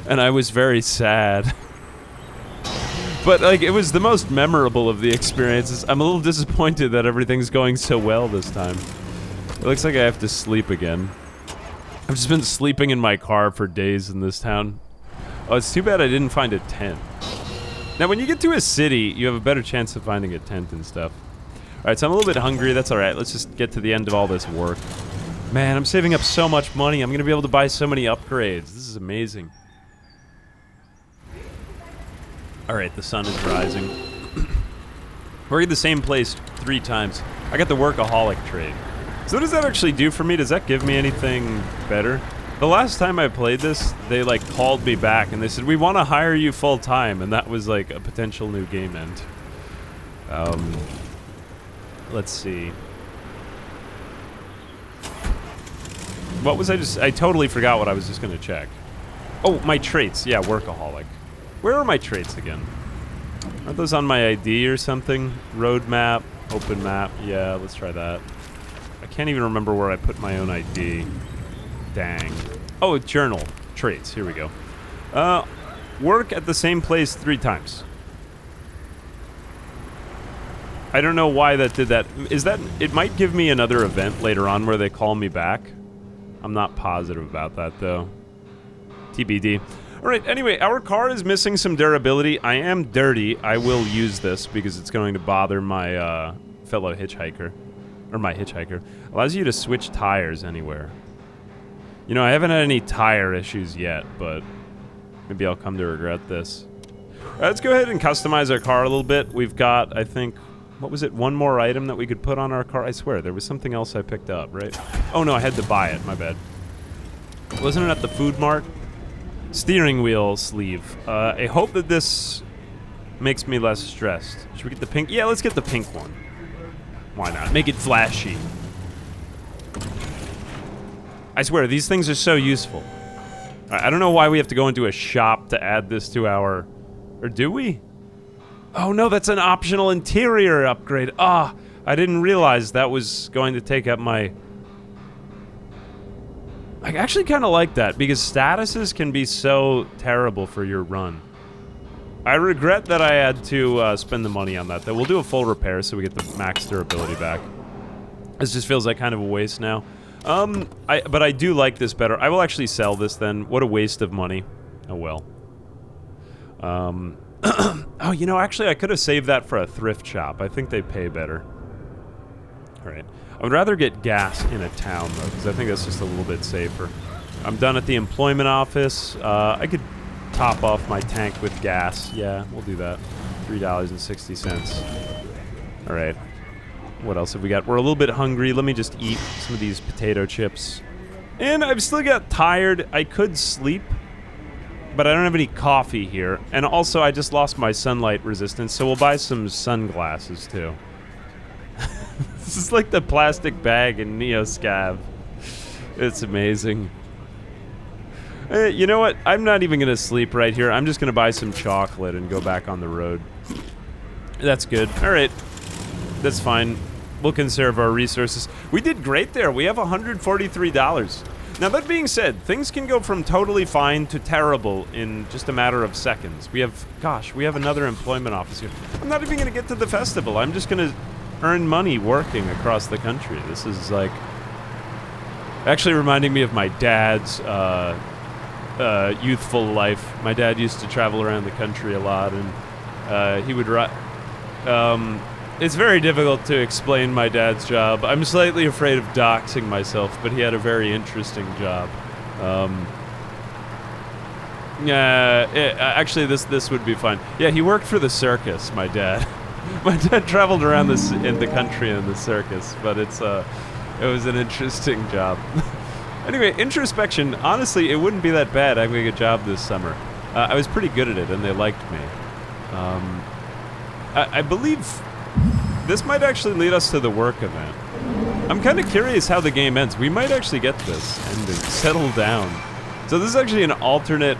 And I was very sad. But, like, it was the most memorable of the experiences. I'm a little disappointed that everything's going so well this time. It looks like I have to sleep again. I've just been sleeping in my car for days in this town. Oh, it's too bad I didn't find a tent. Now, when you get to a city, you have a better chance of finding a tent and stuff. Alright, so I'm a little bit hungry. That's alright. Let's just get to the end of all this work. Man, I'm saving up so much money. I'm going to be able to buy so many upgrades. This is amazing. Alright, the sun is rising. We're in the same place 3 times. I got the workaholic trade. So what does that actually do for me? Does that give me anything better? The last time I played this, they, like, called me back and they said, we want to hire you full-time, and that was, like, a potential new game end. Let's see. What was I totally forgot what I was just going to check. Oh, my traits. Yeah, workaholic. Where are my traits again? Aren't those on my ID or something? Road map, open map. Yeah, let's try that. I can't even remember where I put my own ID. Dang. Oh, journal. Traits. Here we go. Work at the same place 3 times. I don't know why that did that. Is that... It might give me another event later on where they call me back. I'm not positive about that, though. TBD. Alright, anyway, our car is missing some durability. I am dirty. I will use this because it's going to bother my fellow hitchhiker. Or my hitchhiker. Allows you to switch tires anywhere. You know, I haven't had any tire issues yet, but maybe I'll come to regret this. Alright, let's go ahead and customize our car a little bit. We've got, I think... What was it? One more item that we could put on our car? I swear, there was something else I picked up, right? Oh no, I had to buy it. My bad. Wasn't it at the food mart? Steering wheel sleeve. I hope that this makes me less stressed. Should we get the pink? Yeah, let's get the pink one. Why not? Make it flashy. I swear, these things are so useful. I don't know why we have to go into a shop to add this to our... Or do we? Oh no, that's an optional interior upgrade. Ah, I didn't realize that was going to take up my... I actually kind of like that, because statuses can be so terrible for your run. I regret that I had to spend the money on that, though. We'll do a full repair so we get the max durability back. This just feels like kind of a waste now. But I do like this better. I will actually sell this then. What a waste of money. Oh well. Oh, you know, actually I could have saved that for a thrift shop. I think they pay better. Alright. I would rather get gas in a town, though, because I think that's just a little bit safer. I'm done at the employment office. I could top off my tank with gas. Yeah, we'll do that. $3.60. Alright. What else have we got? We're a little bit hungry. Let me just eat some of these potato chips. And I've still got tired. I could sleep, but I don't have any coffee here. And also, I just lost my sunlight resistance, so we'll buy some sunglasses, too. This is like the plastic bag in Neo Scav. It's amazing. You know what? I'm not even going to sleep right here. I'm just going to buy some chocolate and go back on the road. That's good. All right. That's fine. We'll conserve our resources. We did great there. We have $143. Now, that being said, things can go from totally fine to terrible in just a matter of seconds. We have, gosh, we have another employment office here. I'm not even going to get to the festival. I'm just going to earn money working across the country. This is like actually reminding me of my dad's youthful life. My dad used to travel around the country a lot, and he would it's very difficult to explain my dad's job. I'm slightly afraid of doxing myself, but he had a very interesting job. Actually, this would be fun. Yeah, he worked for the circus, my dad. My dad traveled around in the country in the circus, but it was an interesting job. Anyway, introspection. Honestly, it wouldn't be that bad having a job this summer. I was pretty good at it, and they liked me. I believe this might actually lead us to the work event. I'm kind of curious how the game ends. We might actually get this ending. Settle down. So this is actually an alternate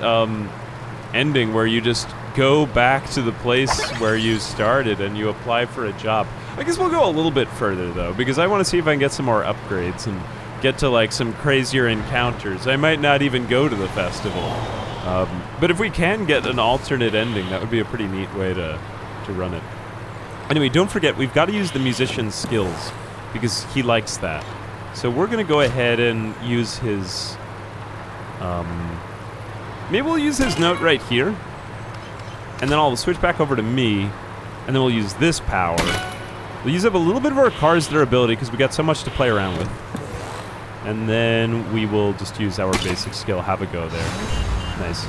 ending where you just go back to the place where you started and you apply for a job. I guess we'll go a little bit further, though, because I want to see if I can get some more upgrades and get to, like, some crazier encounters. I might not even go to the festival. But if we can get an alternate ending, that would be a pretty neat way to run it. Anyway, don't forget, we've got to use the musician's skills, because he likes that. So we're going to go ahead and use his... maybe we'll use his note right here, and then I'll switch back over to me, and then we'll use this power. We'll use up a little bit of our car's durability, because we got so much to play around with. And then we will just use our basic skill. Have a go there. Nice.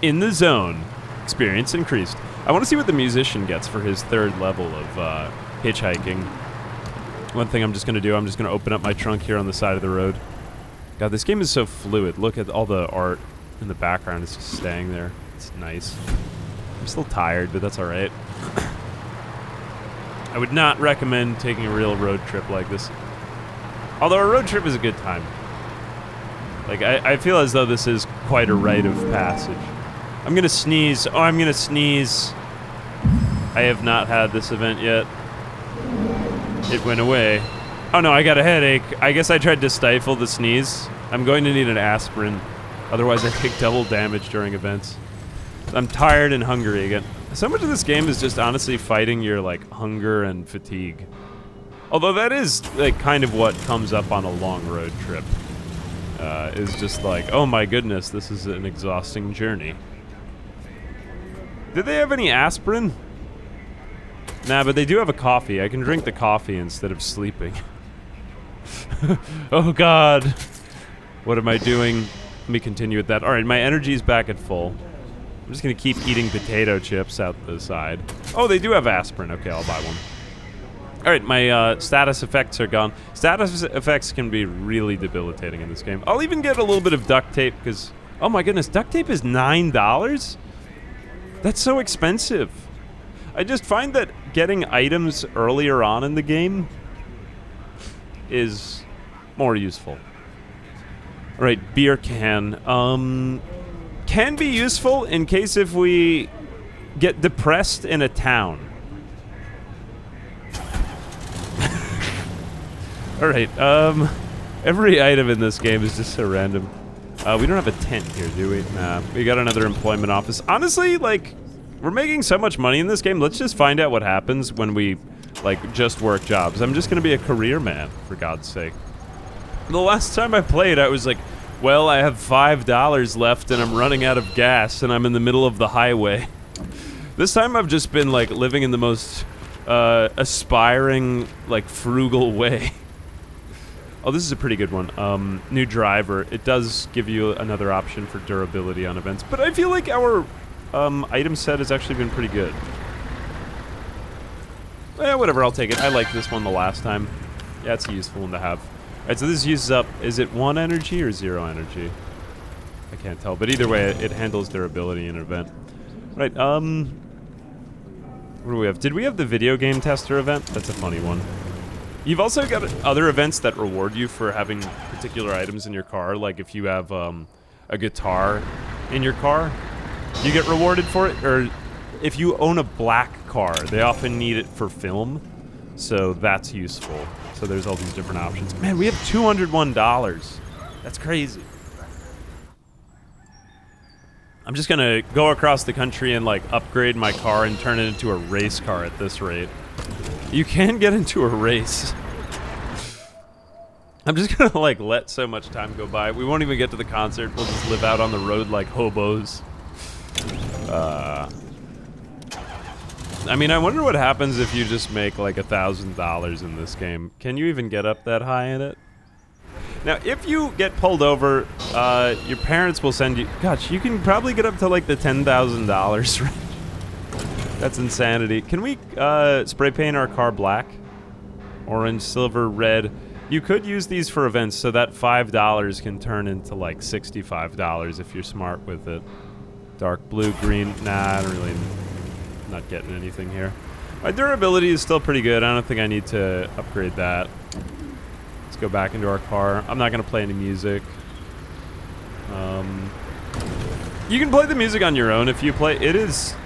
In the zone. Experience increased. I want to see what the musician gets for his third level of hitchhiking. One thing I'm just going to do, I'm just going to open up my trunk here on the side of the road. God, this game is so fluid. Look at all the art in the background. It's just staying there. It's nice. I'm still tired, but that's all right. I would not recommend taking a real road trip like this. Although a road trip is a good time. Like, I feel as though this is quite a rite of passage. I'm gonna sneeze. Oh, I'm gonna sneeze. I have not had this event yet. It went away. Oh no, I got a headache. I guess I tried to stifle the sneeze. I'm going to need an aspirin. Otherwise I take double damage during events. I'm tired and hungry again. So much of this game is just honestly fighting your, like, hunger and fatigue. Although that is, like, kind of what comes up on a long road trip. Is just like, oh my goodness, this is an exhausting journey. Did they have any aspirin? Nah, but they do have a coffee. I can drink the coffee instead of sleeping. Oh god. What am I doing? Let me continue with that. Alright, my energy's back at full. I'm just gonna keep eating potato chips out the side. Oh, they do have aspirin. Okay, I'll buy one. Alright, my status effects are gone. Status effects can be really debilitating in this game. I'll even get a little bit of duct tape, because... Oh my goodness, duct tape is $9? That's so expensive. I just find that getting items earlier on in the game is more useful. All right, beer can. Can be useful in case if we get depressed in a town. All right, every item in this game is just so random. We don't have a tent here, do we? Nah, we got another employment office. Honestly, like, we're making so much money in this game, let's just find out what happens when we, like, just work jobs. I'm just gonna be a career man, for God's sake. The last time I played, I was like, well, I have $5 left and I'm running out of gas and I'm in the middle of the highway. This time I've just been, like, living in the most, aspiring, like, frugal way. Oh, this is a pretty good one. New driver. It does give you another option for durability on events, but I feel like our item set has actually been pretty good. Eh, whatever, I'll take it. I liked this one the last time. Yeah, it's a useful one to have. Alright, so this uses up, is it 1 energy or 0 energy? I can't tell, but either way, it handles durability in an event. Right, what do we have? Did we have the video game tester event? That's a funny one. You've also got other events that reward you for having particular items in your car, like if you have a guitar in your car, you get rewarded for it, or if you own a black car, they often need it for film, so that's useful. So there's all these different options. Man, we have $201. That's crazy. I'm just gonna go across the country and, like, upgrade my car and turn it into a race car at this rate. You can get into a race. I'm just gonna, like, let so much time go by. We won't even get to the concert. We'll just live out on the road like hobos. I mean, I wonder what happens if you just make, like, $1,000 in this game. Can you even get up that high in it? Now, if you get pulled over, your parents will send you... Gosh, you can probably get up to, like, the $10,000 range. That's insanity. Can we spray paint our car black? Orange, silver, red. You could use these for events, so that $5 can turn into, like, $65 if you're smart with it. Dark blue, green. Nah, I don't really... Not getting anything here. My durability is still pretty good. I don't think I need to upgrade that. Let's go back into our car. I'm not going to play any music. You can play the music on your own if you play. It is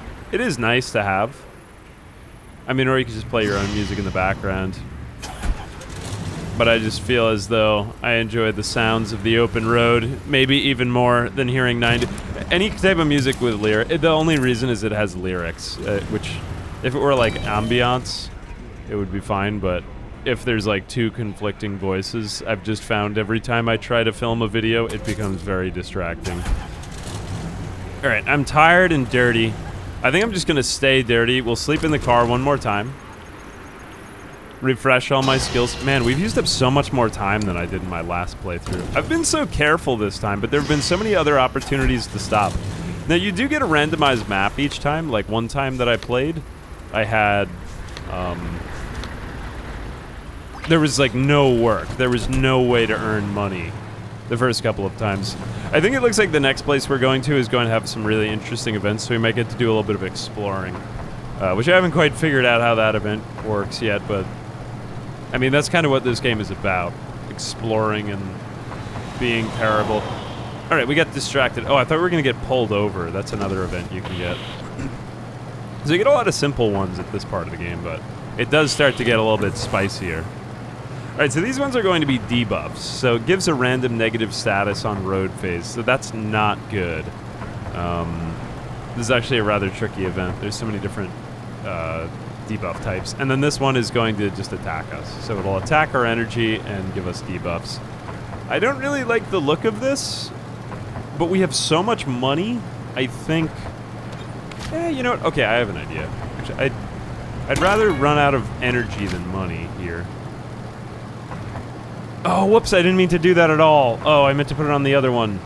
nice to have. I mean, or you can just play your own music in the background. But I just feel as though I enjoy the sounds of the open road, maybe even more than hearing 90. Any type of music with lyrics. The only reason is it has lyrics, which, if it were like ambiance, it would be fine. But if there's like two conflicting voices, I've just found every time I try to film a video, it becomes very distracting. All right, I'm tired and dirty. I think I'm just gonna stay dirty. We'll sleep in the car one more time. Refresh all my skills. Man, we've used up so much more time than I did in my last playthrough. I've been so careful this time, but there have been so many other opportunities to stop. Now, you do get a randomized map each time. Like, one time that I played, I had, there was, like, no work. There was no way to earn money the first couple of times. I think it looks like the next place we're going to is going to have some really interesting events, so we might get to do a little bit of exploring, which I haven't quite figured out how that event works yet, but I mean, that's kind of what this game is about. Exploring and being terrible. Alright, we got distracted. Oh, I thought we were going to get pulled over. That's another event you can get. So you get a lot of simple ones at this part of the game, but it does start to get a little bit spicier. Alright, so these ones are going to be debuffs. So it gives a random negative status on road phase, so that's not good. This is actually a rather tricky event. There's so many different debuff types. And then this one is going to just attack us. So it'll attack our energy and give us debuffs. I don't really like the look of this, but we have so much money, I think... you know what? Okay, I have an idea. Actually, I'd rather run out of energy than money here. Oh, whoops, I didn't mean to do that at all. Oh, I meant to put it on the other one.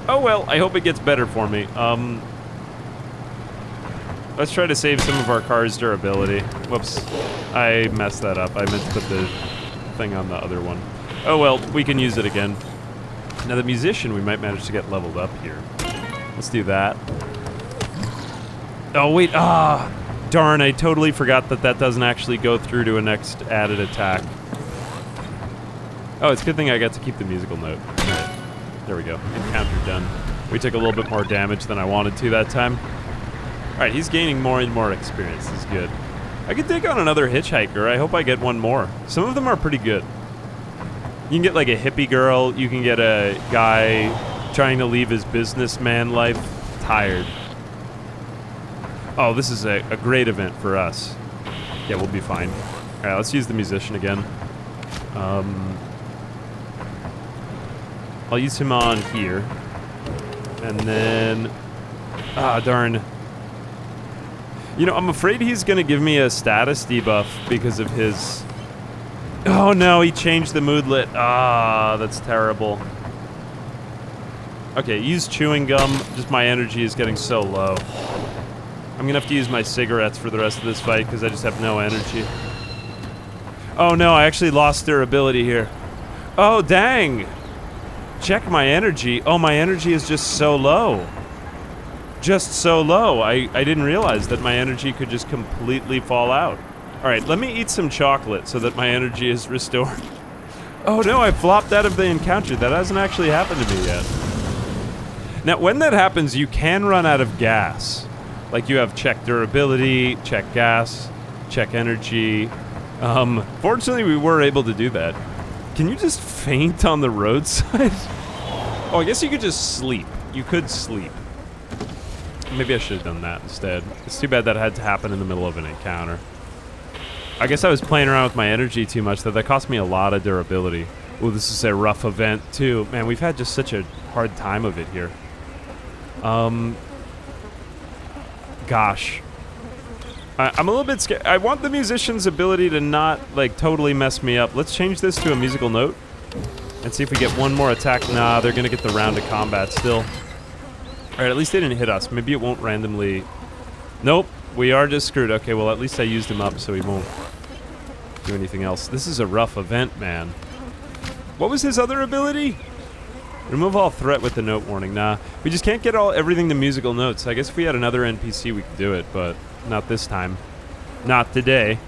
Oh well, I hope it gets better for me. Let's try to save some of our car's durability. Whoops, I messed that up. I meant to put the thing on the other one. Oh well, we can use it again. Now the musician, we might manage to get leveled up here. Let's do that. Oh, wait. Ah, darn. I totally forgot that that doesn't actually go through to a next added attack. Oh, it's a good thing I got to keep the musical note. All right. There we go. Encounter done. We took a little bit more damage than I wanted to that time. All right, he's gaining more and more experience. This is good. I could take on another hitchhiker. I hope I get one more. Some of them are pretty good. You can get like a hippie girl. You can get a guy trying to leave his businessman life tired. Oh, this is a great event for us. Yeah, we'll be fine. All right, let's use the musician again. I'll use him on here. And then... Ah, darn. You know, I'm afraid he's going to give me a status debuff because of his... Oh, no, he changed the moodlet. Ah, that's terrible. Okay, use chewing gum. Just my energy is getting so low. I'm going to have to use my cigarettes for the rest of this fight because I just have no energy. Oh, no, I actually lost durability here. Oh, dang. Check my energy. Oh, my energy is just so low. Just so low. I didn't realize that my energy could just completely fall out. All right, let me eat some chocolate so that my energy is restored. Oh no, I flopped out of the encounter. That hasn't actually happened to me yet. Now, when that happens, you can run out of gas. Like you have check durability, check gas, check energy. Fortunately, we were able to do that. Can you just faint on the roadside? Oh, I guess you could just sleep. You could sleep. Maybe I should have done that instead. It's too bad that had to happen in the middle of an encounter. I guess I was playing around with my energy too much, that cost me a lot of durability. Ooh, this is a rough event too. Man, we've had just such a hard time of it here. Gosh. I'm a little bit scared. I want the musician's ability to not, like, totally mess me up. Let's change this to a musical note and see if we get one more attack. Nah, they're gonna get the round of combat still. Alright, at least they didn't hit us. Maybe it won't randomly... Nope, we are just screwed. Okay, well, at least I used him up so he won't do anything else. This is a rough event, man. What was his other ability? Remove all threat with the note warning. Nah, we just can't get everything to musical notes. I guess if we had another NPC, we could do it, but not this time. Not today.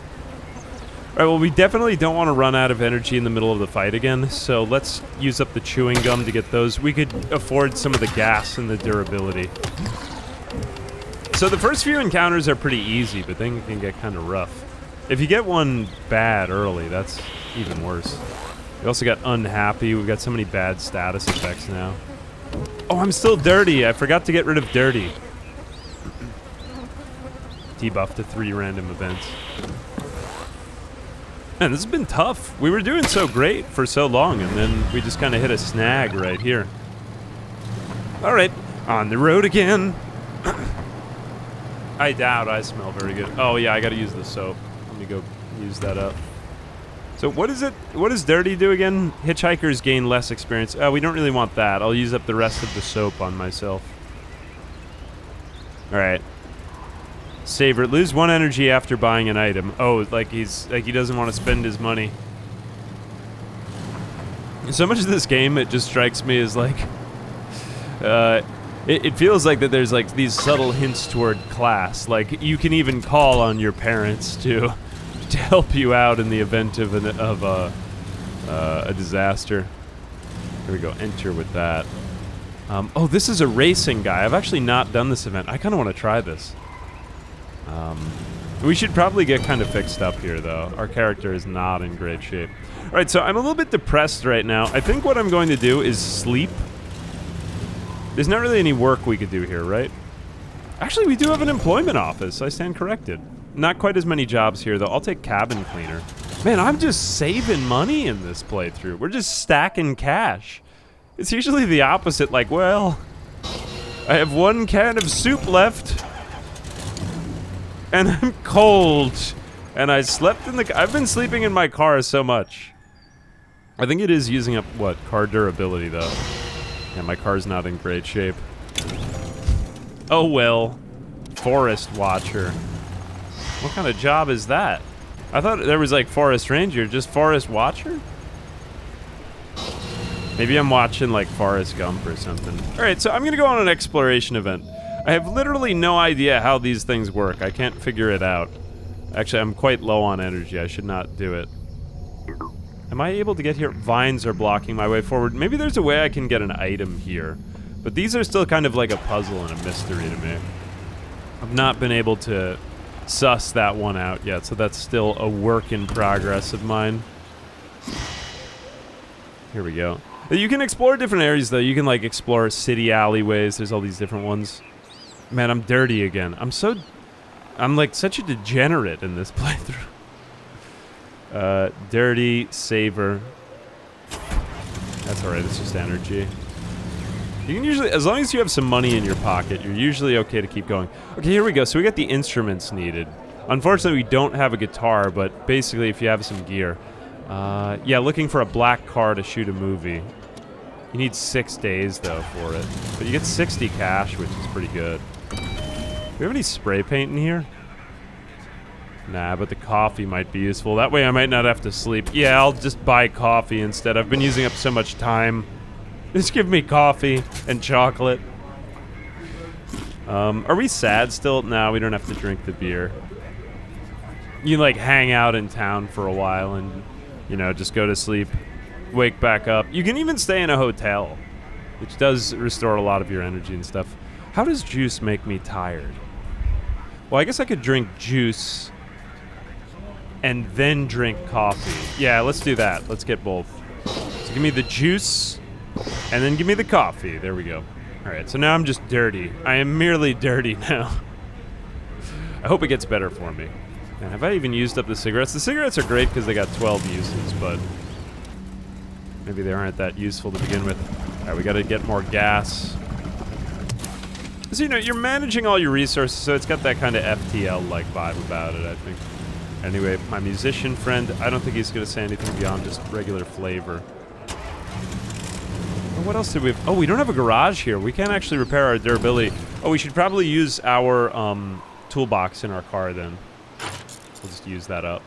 Alright, well, we definitely don't want to run out of energy in the middle of the fight again, so let's use up the chewing gum to get those. We could afford some of the gas and the durability. So the first few encounters are pretty easy, but then it can get kind of rough. If you get one bad early, that's even worse. We also got unhappy. We've got so many bad status effects now. Oh, I'm still dirty. I forgot to get rid of dirty. Debuff to 3 random events. Man, this has been tough. We were doing so great for so long, and then we just kind of hit a snag right here. All right, on the road again. I doubt I smell very good. Oh, yeah, I got to use the soap. Let me go use that up. So what is it? What does dirty do again? Hitchhikers gain less experience. Oh, we don't really want that. I'll use up the rest of the soap on myself. All right. Savor. Lose 1 energy after buying an item. Oh, like he doesn't want to spend his money. So much of this game, it just strikes me as like, it feels like that there's like these subtle hints toward class. Like you can even call on your parents to help you out in the event of a disaster. Here we go. Enter with that. Oh, this is a racing guy. I've actually not done this event. I kind of want to try this. We should probably get kind of fixed up here, though. Our character is not in great shape. All right, so I'm a little bit depressed right now. I think what I'm going to do is sleep. There's not really any work we could do here, right? Actually, we do have an employment office. I stand corrected. Not quite as many jobs here, though. I'll take cabin cleaner. Man, I'm just saving money in this playthrough. We're just stacking cash. It's usually the opposite, like, well, I have 1 can of soup left. And I'm cold. And I slept in the... I've been sleeping in my car so much. I think it is using up, what, car durability, though. Yeah, my car's not in great shape. Oh, well. Forest watcher. What kind of job is that? I thought there was, like, forest ranger. Just forest watcher? Maybe I'm watching, like, Forrest Gump or something. All right, so I'm going to go on an exploration event. I have literally no idea how these things work. I can't figure it out. Actually, I'm quite low on energy. I should not do it. Am I able to get here? Vines are blocking my way forward. Maybe there's a way I can get an item here. But these are still kind of like a puzzle and a mystery to me. I've not been able to suss that one out yet, so that's still a work in progress of mine. Here we go. You can explore different areas, though. You can, like, explore city alleyways. There's all these different ones. Man, I'm dirty again. I'm like such a degenerate in this playthrough. Dirty, savor. That's alright, it's just energy. You can usually, as long as you have some money in your pocket, you're usually okay to keep going. Okay, here we go. So we got the instruments needed. Unfortunately, we don't have a guitar, but basically if you have some gear. Yeah, looking for a black car to shoot a movie. You need 6 days, though, for it. But you get 60 cash, which is pretty good. Do we have any spray paint in here? Nah, but the coffee might be useful. That way I might not have to sleep. Yeah, I'll just buy coffee instead. I've been using up so much time. Just give me coffee and chocolate. Are we sad still? No, we don't have to drink the beer. You, like, hang out in town for a while and, you know, just go to sleep. Wake back up. You can even stay in a hotel, which does restore a lot of your energy and stuff. How does juice make me tired? Well, I guess I could drink juice and then drink coffee. Yeah, let's do that. Let's get both. So give me the juice and then give me the coffee. There we go. All right, so now I'm just dirty. I am merely dirty now. I hope it gets better for me. Man, have I even used up the cigarettes? The cigarettes are great because they got 12 uses, but maybe they aren't that useful to begin with. All right, we got to get more gas. So, you know, you're managing all your resources, so it's got that kind of FTL-like vibe about it, I think. Anyway, my musician friend, I don't think he's going to say anything beyond just regular flavor. Oh, what else did we have? Oh, we don't have a garage here. We can't actually repair our durability. Oh, we should probably use our toolbox in our car then. We'll just use that up.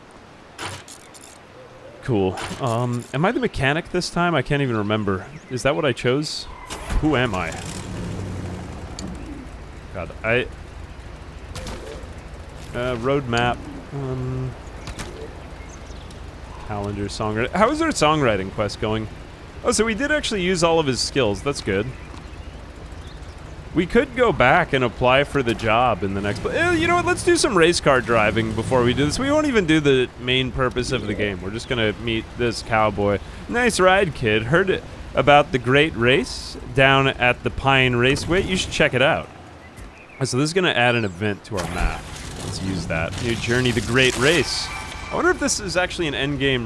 Cool. Am I the mechanic this time? I can't even remember. Is that what I chose? Who am I? God, road map. Calendar, songwriting. How is our songwriting quest going? Oh, so we did actually use all of his skills. That's good. We could go back and apply for the job in the next... you know what? Let's do some race car driving before we do this. We won't even do the main purpose of the game. We're just going to meet this cowboy. Nice ride, kid. Heard about the great race down at the Pine Raceway? You should check it out. So this is going to add an event to our map. Let's use that. New journey, the great race. I wonder if this is actually an endgame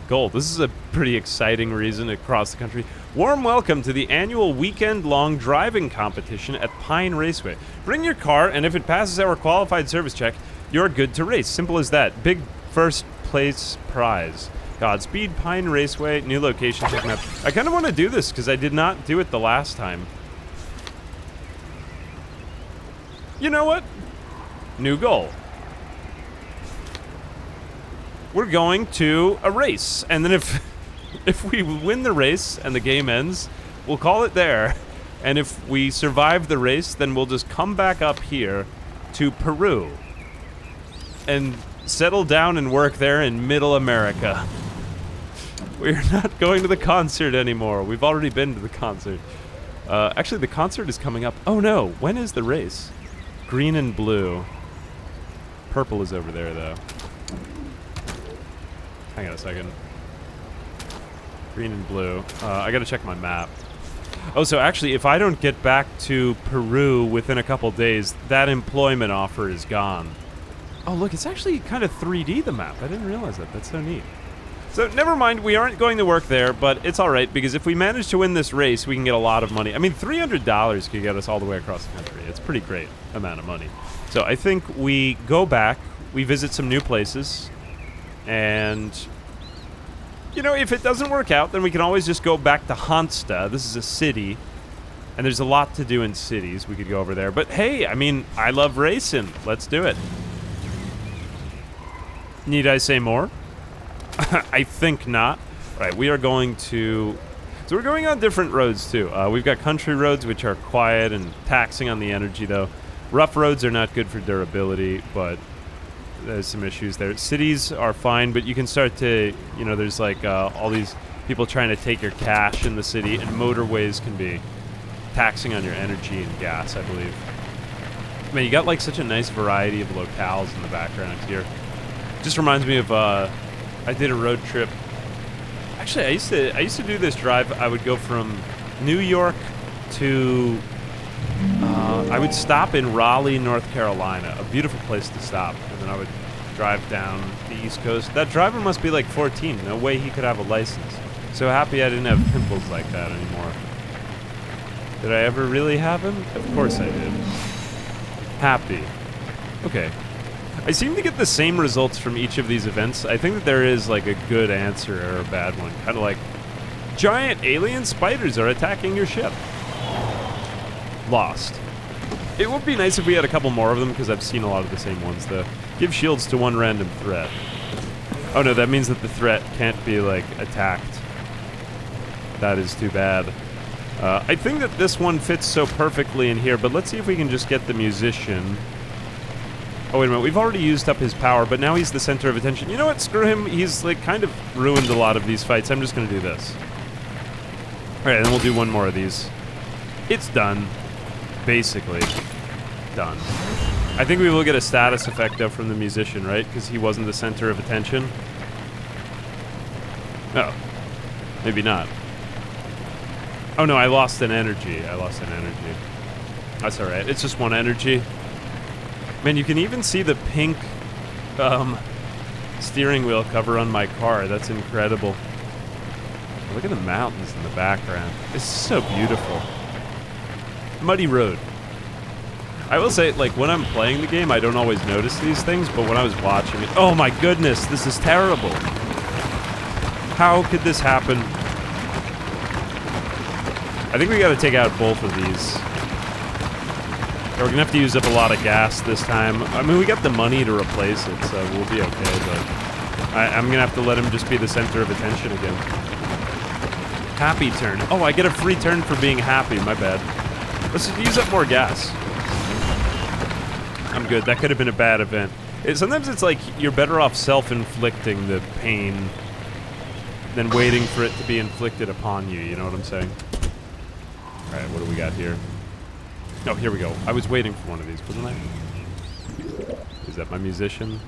goal. This is a pretty exciting reason to cross the country. Warm welcome to the annual weekend-long driving competition at Pine Raceway. Bring your car, and if it passes our qualified service check, you're good to race. Simple as that. Big first place prize. Godspeed, Pine Raceway, new location, check map. I kind of want to do this because I did not do it the last time. You know what? New goal. We're going to a race, and then if we win the race and the game ends, we'll call it there. And if we survive the race, then we'll just come back up here to Peru and settle down and work there in Middle America. We're not going to the concert anymore. We've already been to the concert. Actually, the concert is coming up. Oh no, when is the race? Green and blue. Purple is over there, though. Hang on a second. Green and blue. I gotta check my map. Oh, so actually, if I don't get back to Peru within a couple days, that employment offer is gone. Oh, look, it's actually kind of 3D, the map. I didn't realize that. That's so neat. So, never mind, we aren't going to work there, but it's alright, because if we manage to win this race, we can get a lot of money. I mean, $300 could get us all the way across the country. It's a pretty great amount of money. So, I think we go back, we visit some new places, and... you know, if it doesn't work out, then we can always just go back to Hansta. This is a city, and there's a lot to do in cities. We could go over there. But hey, I mean, I love racing. Let's do it. Need I say more? I think not. All right, we are going to... So we're going on different roads too. We've got country roads, which are quiet and taxing on the energy though. Rough roads are not good for durability, but there's some issues there. Cities are fine, but you can start to, you know, there's like all these people trying to take your cash in the city, and motorways can be taxing on your energy and gas, I believe. Man, you got like such a nice variety of locales in the background here. Just reminds me of I did a road trip. Actually, I used to do this drive. I would go from New York to I would stop in Raleigh, North Carolina, a beautiful place to stop, and then I would drive down the East Coast. That driver must be like 14. No way he could have a license. So happy I didn't have pimples like that anymore. Did I ever really have him? Of course I did. Happy. Okay. I seem to get the same results from each of these events. I think that there is like a good answer or a bad one. Kind of like, giant alien spiders are attacking your ship. Lost. It would be nice if we had a couple more of them, because I've seen a lot of the same ones though. Give shields to one random threat. Oh no, that means that the threat can't be like attacked. That is too bad. I think that this one fits so perfectly in here, but let's see if we can just get the musician. Oh, wait a minute. We've already used up his power, but now he's the center of attention. You know what? Screw him. He's, like, kind of ruined a lot of these fights. I'm just going to do this. Alright, then we'll do one more of these. It's done. Basically. Done. I think we will get a status effect, though, from the musician, right? Because he wasn't the center of attention. Oh. Maybe not. Oh, no, I lost an energy. That's alright. It's just one energy. Man, you can even see the pink steering wheel cover on my car. That's incredible. Look at the mountains in the background. It's so beautiful. Muddy road. I will say, like, when I'm playing the game, I don't always notice these things, but when I was watching it... Oh my goodness, this is terrible. How could this happen? I think we gotta take out both of these. We're gonna have to use up a lot of gas this time. I mean, we got the money to replace it, so we'll be okay, but I'm gonna have to let him just be the center of attention again. Happy turn. Oh, I get a free turn for being happy, my bad. Let's just use up more gas. I'm good. That could have been a bad event. Sometimes it's like you're better off self-inflicting the pain than waiting for it to be inflicted upon you, you know what I'm saying? Alright, what do we got here? Oh, here we go. I was waiting for one of these, wasn't I? Is that my musician?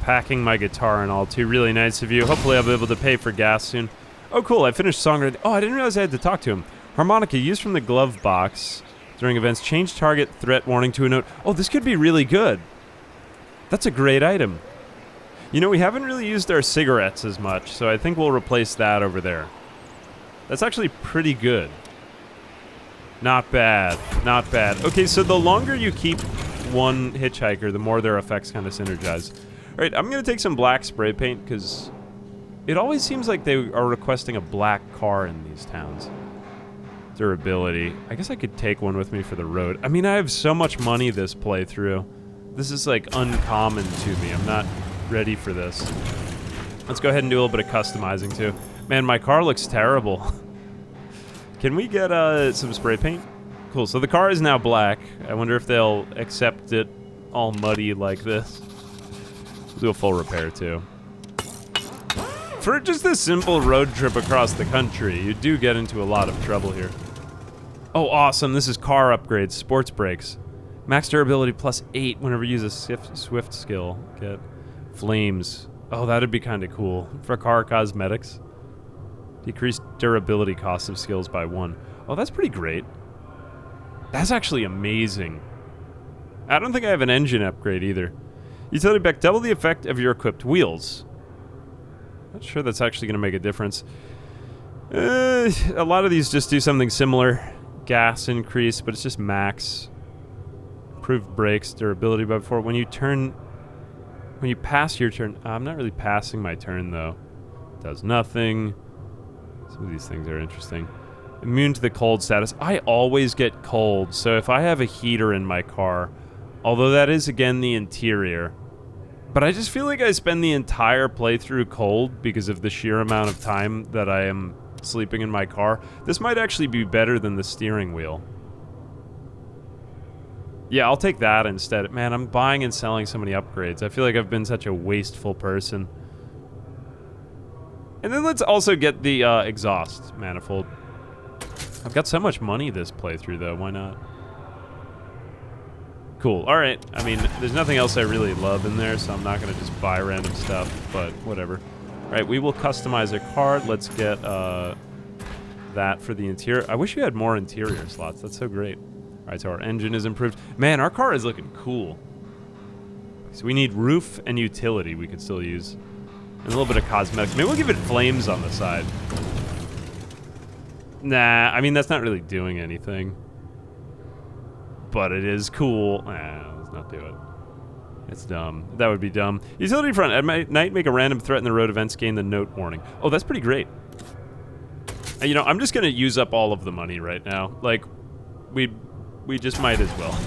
Packing my guitar and all, too. Really nice of you. Hopefully I'll be able to pay for gas soon. Oh, cool. I finished songwriting. Oh, I didn't realize I had to talk to him. Harmonica used from the glove box during events. Change target threat warning to a note. Oh, this could be really good. That's a great item. You know, we haven't really used our cigarettes as much, so I think we'll replace that over there. That's actually pretty good. Not bad. Not bad. Okay, so the longer you keep one hitchhiker, the more their effects kind of synergize. Alright, I'm going to take some black spray paint, because it always seems like they are requesting a black car in these towns. Durability. I guess I could take one with me for the road. I mean, I have so much money this playthrough. This is, like, uncommon to me. I'm not ready for this. Let's go ahead and do a little bit of customizing, too. Man, my car looks terrible. Can we get some spray paint? Cool, so the car is now black. I wonder if they'll accept it all muddy like this. We'll do a full repair, too. For just a simple road trip across the country, you do get into a lot of trouble here. Oh, awesome. This is car upgrades. Sports brakes. Max durability plus 8 whenever you use a swift skill. Get flames. Oh, that'd be kind of cool. For car cosmetics. Decreased durability cost of skills by 1. Oh, that's pretty great. That's actually amazing. I don't think I have an engine upgrade either. Utility pack, double the effect of your equipped wheels. Not sure that's actually going to make a difference. A lot of these just do something similar. Gas increase, but it's just max. Improved brakes, durability by 4. When you pass your turn... I'm not really passing my turn, though. Does nothing. Some of these things are interesting. Immune to the cold status. I always get cold, so if I have a heater in my car, although that is, again, the interior, But I just feel like I spend the entire playthrough cold because of the sheer amount of time that I am sleeping in my car. This might actually be better than the steering wheel. Yeah, I'll take that instead. Man, I'm buying and selling so many upgrades. I feel like I've been such a wasteful person. And then let's also get the exhaust manifold. I've got so much money this playthrough, though. Why not? Cool. All right. I mean, there's nothing else I really love in there, so I'm not going to just buy random stuff, but whatever. All right, we will customize a card. Let's get that for the interior. I wish we had more interior slots. That's so great. All right, so our engine is improved. Man, our car is looking cool. So we need roof and utility we could still use. And a little bit of cosmetics. Maybe we'll give it flames on the side. Nah, I mean, that's not really doing anything. But it is cool. Nah, let's not do it. It's dumb. That would be dumb. Utility front. At night, make a random threat in the road events, gain the note warning. Oh, that's pretty great. You know, I'm just going to use up all of the money right now. Like, we just might as well.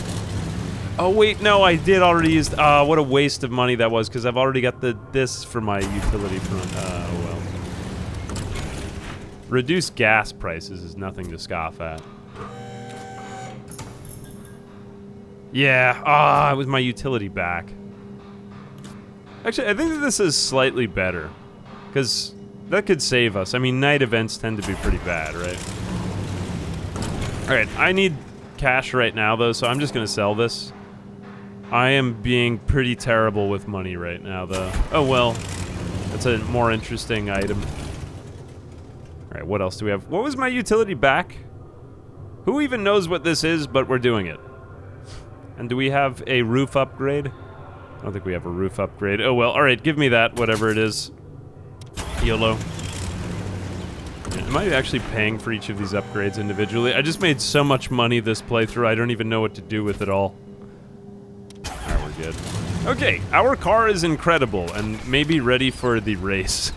Oh, wait, no, I did already use... what a waste of money that was, because I've already got this for my utility front. Oh, well. Reduced gas prices is nothing to scoff at. Yeah, it was my utility back. Actually, I think that this is slightly better, because that could save us. I mean, night events tend to be pretty bad, right? Alright, I need cash right now, though, so I'm just going to sell this. I am being pretty terrible with money right now, though. Oh, well. That's a more interesting item. Alright, what else do we have? What was my utility back? Who even knows what this is, but we're doing it. And do we have a roof upgrade? I don't think we have a roof upgrade. Oh, well. Alright, give me that, whatever it is. YOLO. Am I actually paying for each of these upgrades individually? I just made so much money this playthrough, I don't even know what to do with it all. Alright, we're good. Okay, our car is incredible, and maybe ready for the race.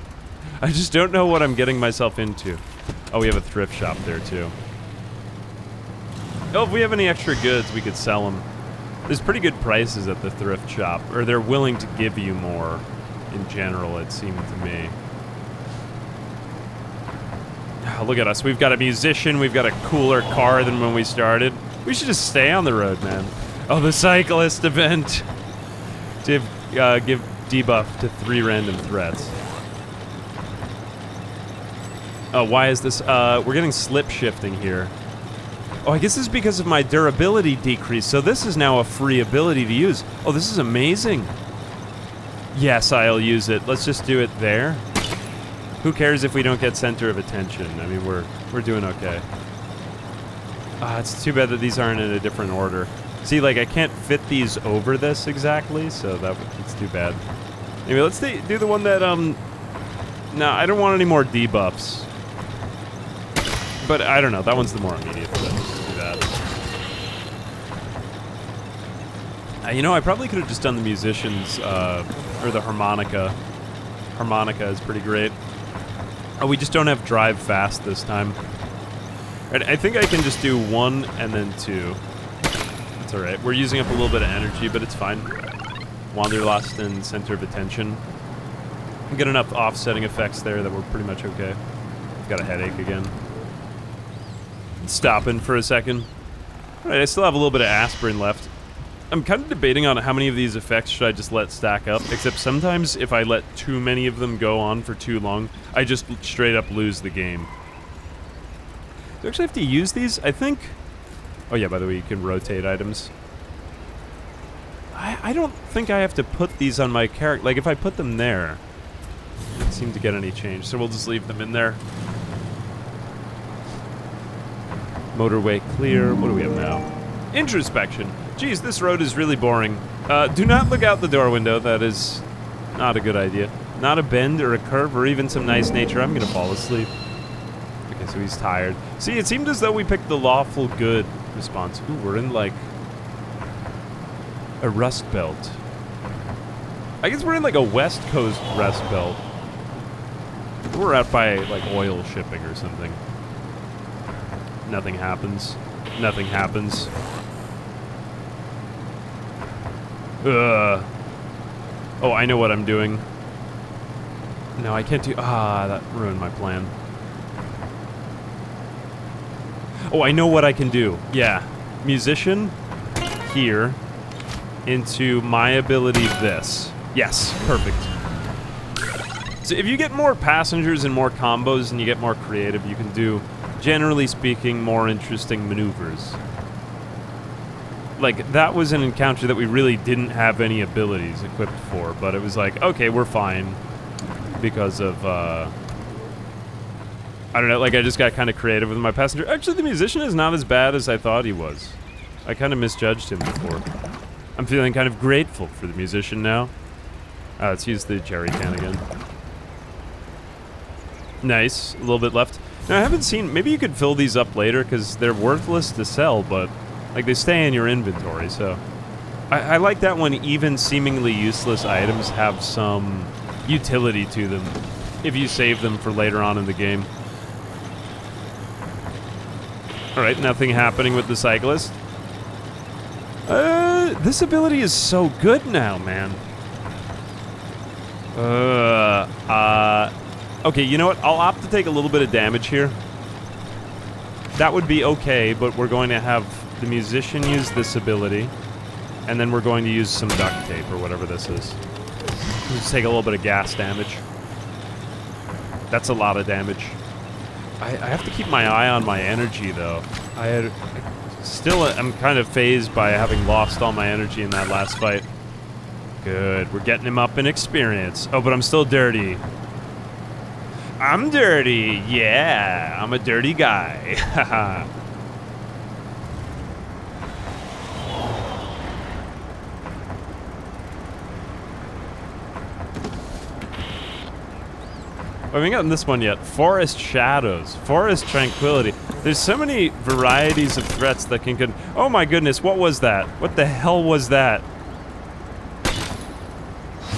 I just don't know what I'm getting myself into. Oh, we have a thrift shop there, too. Oh, if we have any extra goods, we could sell them. There's pretty good prices at the thrift shop, or they're willing to give you more in general, it seemed to me. Oh, look at us. We've got a musician. We've got a cooler car than when we started. We should just stay on the road, man. Oh, the cyclist event. Give debuff to 3 random threats. Oh, why is this? We're getting slip shifting here. Oh, I guess this is because of my durability decrease, so this is now a free ability to use. Oh, this is amazing. Yes, I'll use it. Let's just do it there. Who cares if we don't get center of attention? I mean, we're doing okay. It's too bad that these aren't in a different order. See, like, I can't fit these over this exactly, so it's too bad. Anyway, let's do the one that, no, I don't want any more debuffs. But I don't know, that one's the more immediate. So let's do that. You know, I probably could have just done the musicians, or the harmonica. Harmonica is pretty great. Oh, we just don't have drive fast this time. Right, I think I can just do 1 and then 2. That's alright. We're using up a little bit of energy, but it's fine. Wanderlust and center of attention. We get enough offsetting effects there that we're pretty much okay. Got a headache again. Stopping for a second. Alright, I still have a little bit of aspirin left. I'm kind of debating on how many of these effects should I just let stack up, except sometimes if I let too many of them go on for too long, I just straight up lose the game. Do I actually have to use these? I think... Oh yeah, by the way, you can rotate items. I don't think I have to put these on my character. Like, if I put them there, it doesn't seem to get any change, so we'll just leave them in there. Motorway clear. What do we have now? Introspection. Geez, this road is really boring. Do not look out the door window. That is not a good idea. Not a bend or a curve or even some nice nature. I'm gonna fall asleep. Okay, so he's tired. See, it seemed as though we picked the lawful good response. Ooh, we're in, like, a rust belt. I guess we're in, like, a West Coast rust belt. We're out by, like, oil shipping or something. Nothing happens. Nothing happens. Oh, I know what I'm doing. No, I can't do... Ah, that ruined my plan. Oh, I know what I can do. Yeah. Musician here into my ability this. Yes, perfect. So if you get more passengers and more combos and you get more creative, you can do, generally speaking, more interesting maneuvers. Like, that was an encounter that we really didn't have any abilities equipped for, but it was like, okay, we're fine because of, I don't know, like, I just got kind of creative with my passenger. Actually, the musician is not as bad as I thought he was. I kind of misjudged him before. I'm feeling kind of grateful for the musician now. Let's use the jerry can again. Nice, a little bit left. Now, I haven't seen, maybe you could fill these up later because they're worthless to sell, but like they stay in your inventory, so. I like that when even seemingly useless items have some utility to them if you save them for later on in the game. Alright, nothing happening with the cyclist. This ability is so good now, man. Okay, you know what? I'll opt to take a little bit of damage here. That would be okay, but we're going to have the musician use this ability, and then we're going to use some duct tape or whatever this is. Just take a little bit of gas damage. That's a lot of damage. I have to keep my eye on my energy, though. I'm kind of phased by having lost all my energy in that last fight. Good, we're getting him up in experience. Oh, but I'm still dirty. I'm dirty, yeah. I'm a dirty guy. Haha. I haven't gotten this one yet. Forest Shadows. Forest Tranquility. There's so many varieties of threats that can... Oh my goodness, what was that? What the hell was that?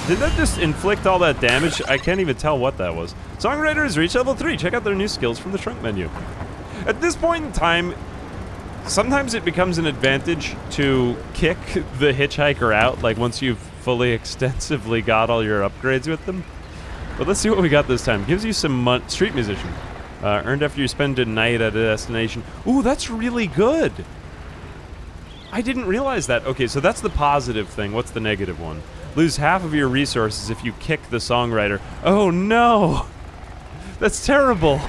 Did that just inflict all that damage? I can't even tell what that was. Songwriters reach level 3. Check out their new skills from the trunk menu. At this point in time, sometimes it becomes an advantage to kick the hitchhiker out, like once you've fully extensively got all your upgrades with them. But let's see what we got this time. Gives you some street musician. Earned after you spend a night at a destination. Ooh, that's really good. I didn't realize that. Okay, so that's the positive thing. What's the negative one? Lose half of your resources if you kick the songwriter. Oh no! That's terrible.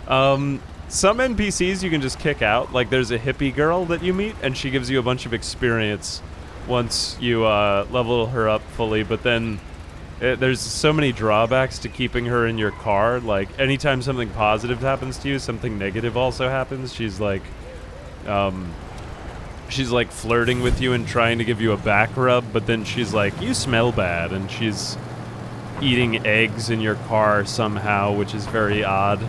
Some NPCs you can just kick out. Like there's a hippie girl that you meet, and she gives you a bunch of experience once you level her up fully, but then there's so many drawbacks to keeping her in your car. Like anytime something positive happens to you, something negative also happens. She's like flirting with you and trying to give you a back rub, but then she's like, you smell bad, and she's eating eggs in your car somehow, which is very odd.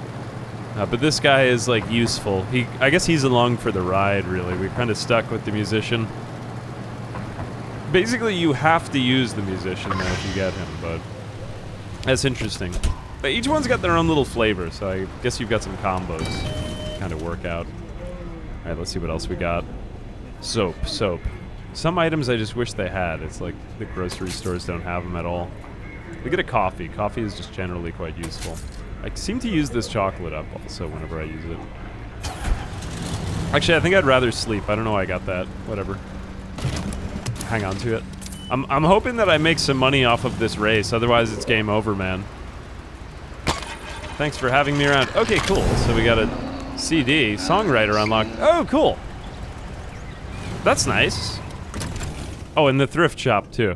But this guy is like useful. I guess he's along for the ride, really. We're kind of stuck with the musician. Basically, you have to use the musician though if you get him, but that's interesting. But each one's got their own little flavor, so I guess you've got some combos to kind of work out. All right, let's see what else we got. Soap. Some items I just wish they had. It's like the grocery stores don't have them at all. We get a coffee. Coffee is just generally quite useful. I seem to use this chocolate up also whenever I use it. Actually, I think I'd rather sleep. I don't know why I got that. Whatever. Hang on to it. I'm hoping that I make some money off of this race. Otherwise, it's game over, man. Thanks for having me around. Okay, cool. So we got a CD. Songwriter unlocked. Oh, cool. That's nice. Oh, and the thrift shop, too.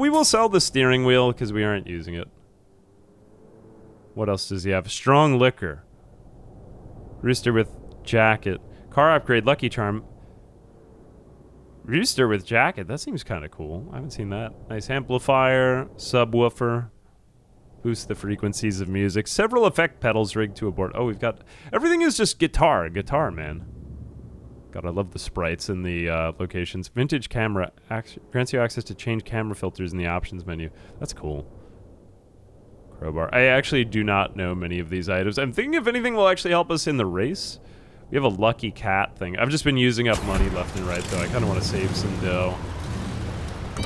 We will sell the steering wheel because we aren't using it. What else does he have? Strong liquor. Rooster with jacket. Car upgrade, lucky charm. Rooster with jacket. That seems kind of cool. I haven't seen that. Nice amplifier, subwoofer. Boost the frequencies of music. Several effect pedals rigged to a board. Oh, we've got... Everything is just guitar. Guitar, man. God, I love the sprites in the locations. Vintage camera grants you access to change camera filters in the options menu. That's cool. Crowbar. I actually do not know many of these items. I'm thinking if anything will actually help us in the race. We have a lucky cat thing. I've just been using up money left and right, though. I kind of want to save some dough.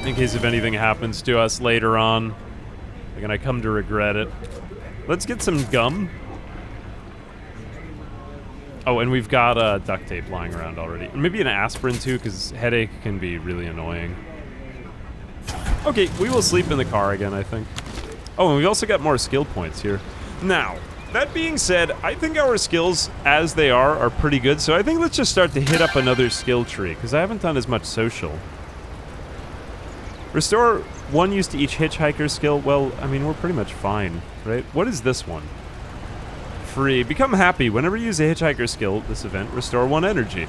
in case if anything happens to us later on. And I come to regret it. Let's get some gum. Oh, and we've got duct tape lying around already. Maybe an aspirin too, because headache can be really annoying. Okay, we will sleep in the car again, I think. Oh, and we've also got more skill points here. Now, that being said, I think our skills, as they are pretty good. So I think let's just start to hit up another skill tree, because I haven't done as much social. Restore 1 use to each hitchhiker skill. Well, I mean, we're pretty much fine, right? What is this one? Free. Become happy. Whenever you use a hitchhiker skill, this event, restore 1 energy.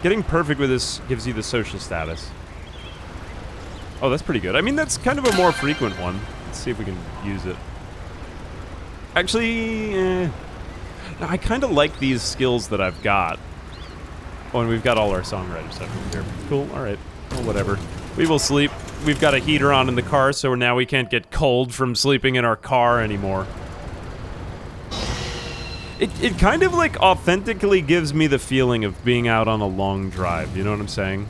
Getting perfect with this gives you the social status. Oh, that's pretty good. I mean, that's kind of a more frequent one. Let's see if we can use it. Actually, no, I kind of like these skills that I've got. Oh, and we've got all our songwriter stuff in here. Cool, alright. Well, whatever. We will sleep. We've got a heater on in the car, so now we can't get cold from sleeping in our car anymore. It kind of, like, authentically gives me the feeling of being out on a long drive, you know what I'm saying?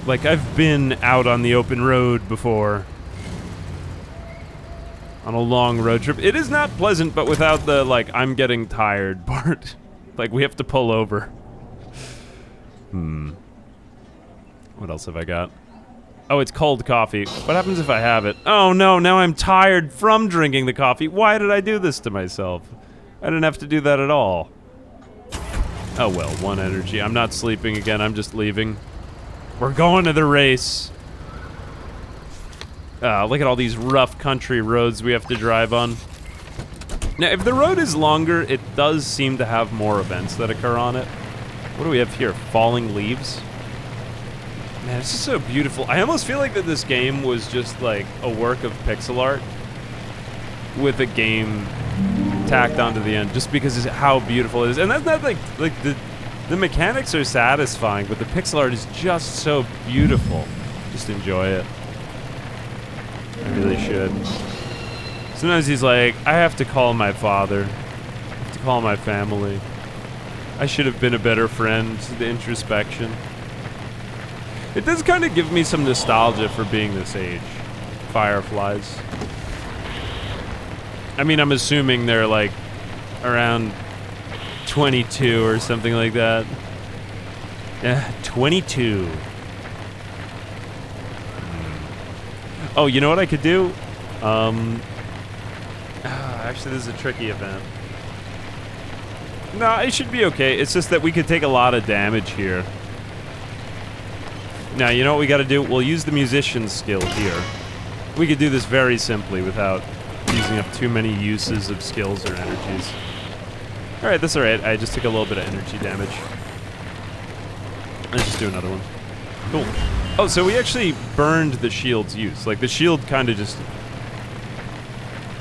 Like, I've been out on the open road before. On a long road trip. It is not pleasant, but without the, like, I'm getting tired part. Like, we have to pull over. What else have I got? Oh, it's cold coffee. What happens if I have it? Oh no, now I'm tired from drinking the coffee. Why did I do this to myself? I didn't have to do that at all. Oh well, 1 energy. I'm not sleeping again, I'm just leaving. We're going to the race. Look at all these rough country roads we have to drive on. Now, if the road is longer, it does seem to have more events that occur on it. What do we have here? Falling leaves? Man, it's just so beautiful. I almost feel like that this game was just like a work of pixel art with a game tacked onto the end, just because of how beautiful it is. And that's not like the mechanics are satisfying, but the pixel art is just so beautiful. Just enjoy it. I really should. Sometimes he's like, I have to call my father. I have to call my family. I should have been a better friend. The introspection. It does kind of give me some nostalgia for being this age. Fireflies. I mean, I'm assuming they're like around 22 or something like that. Yeah, 22. Oh, you know what I could do? Actually, this is a tricky event. No, it should be okay. It's just that we could take a lot of damage here. Now, you know what we gotta do? We'll use the musician's skill here. We could do this very simply without using up too many uses of skills or energies. Alright, that's alright. I just took a little bit of energy damage. Let's just do another one. Cool. Oh, so we actually burned the shield's use. Like, the shield kind of just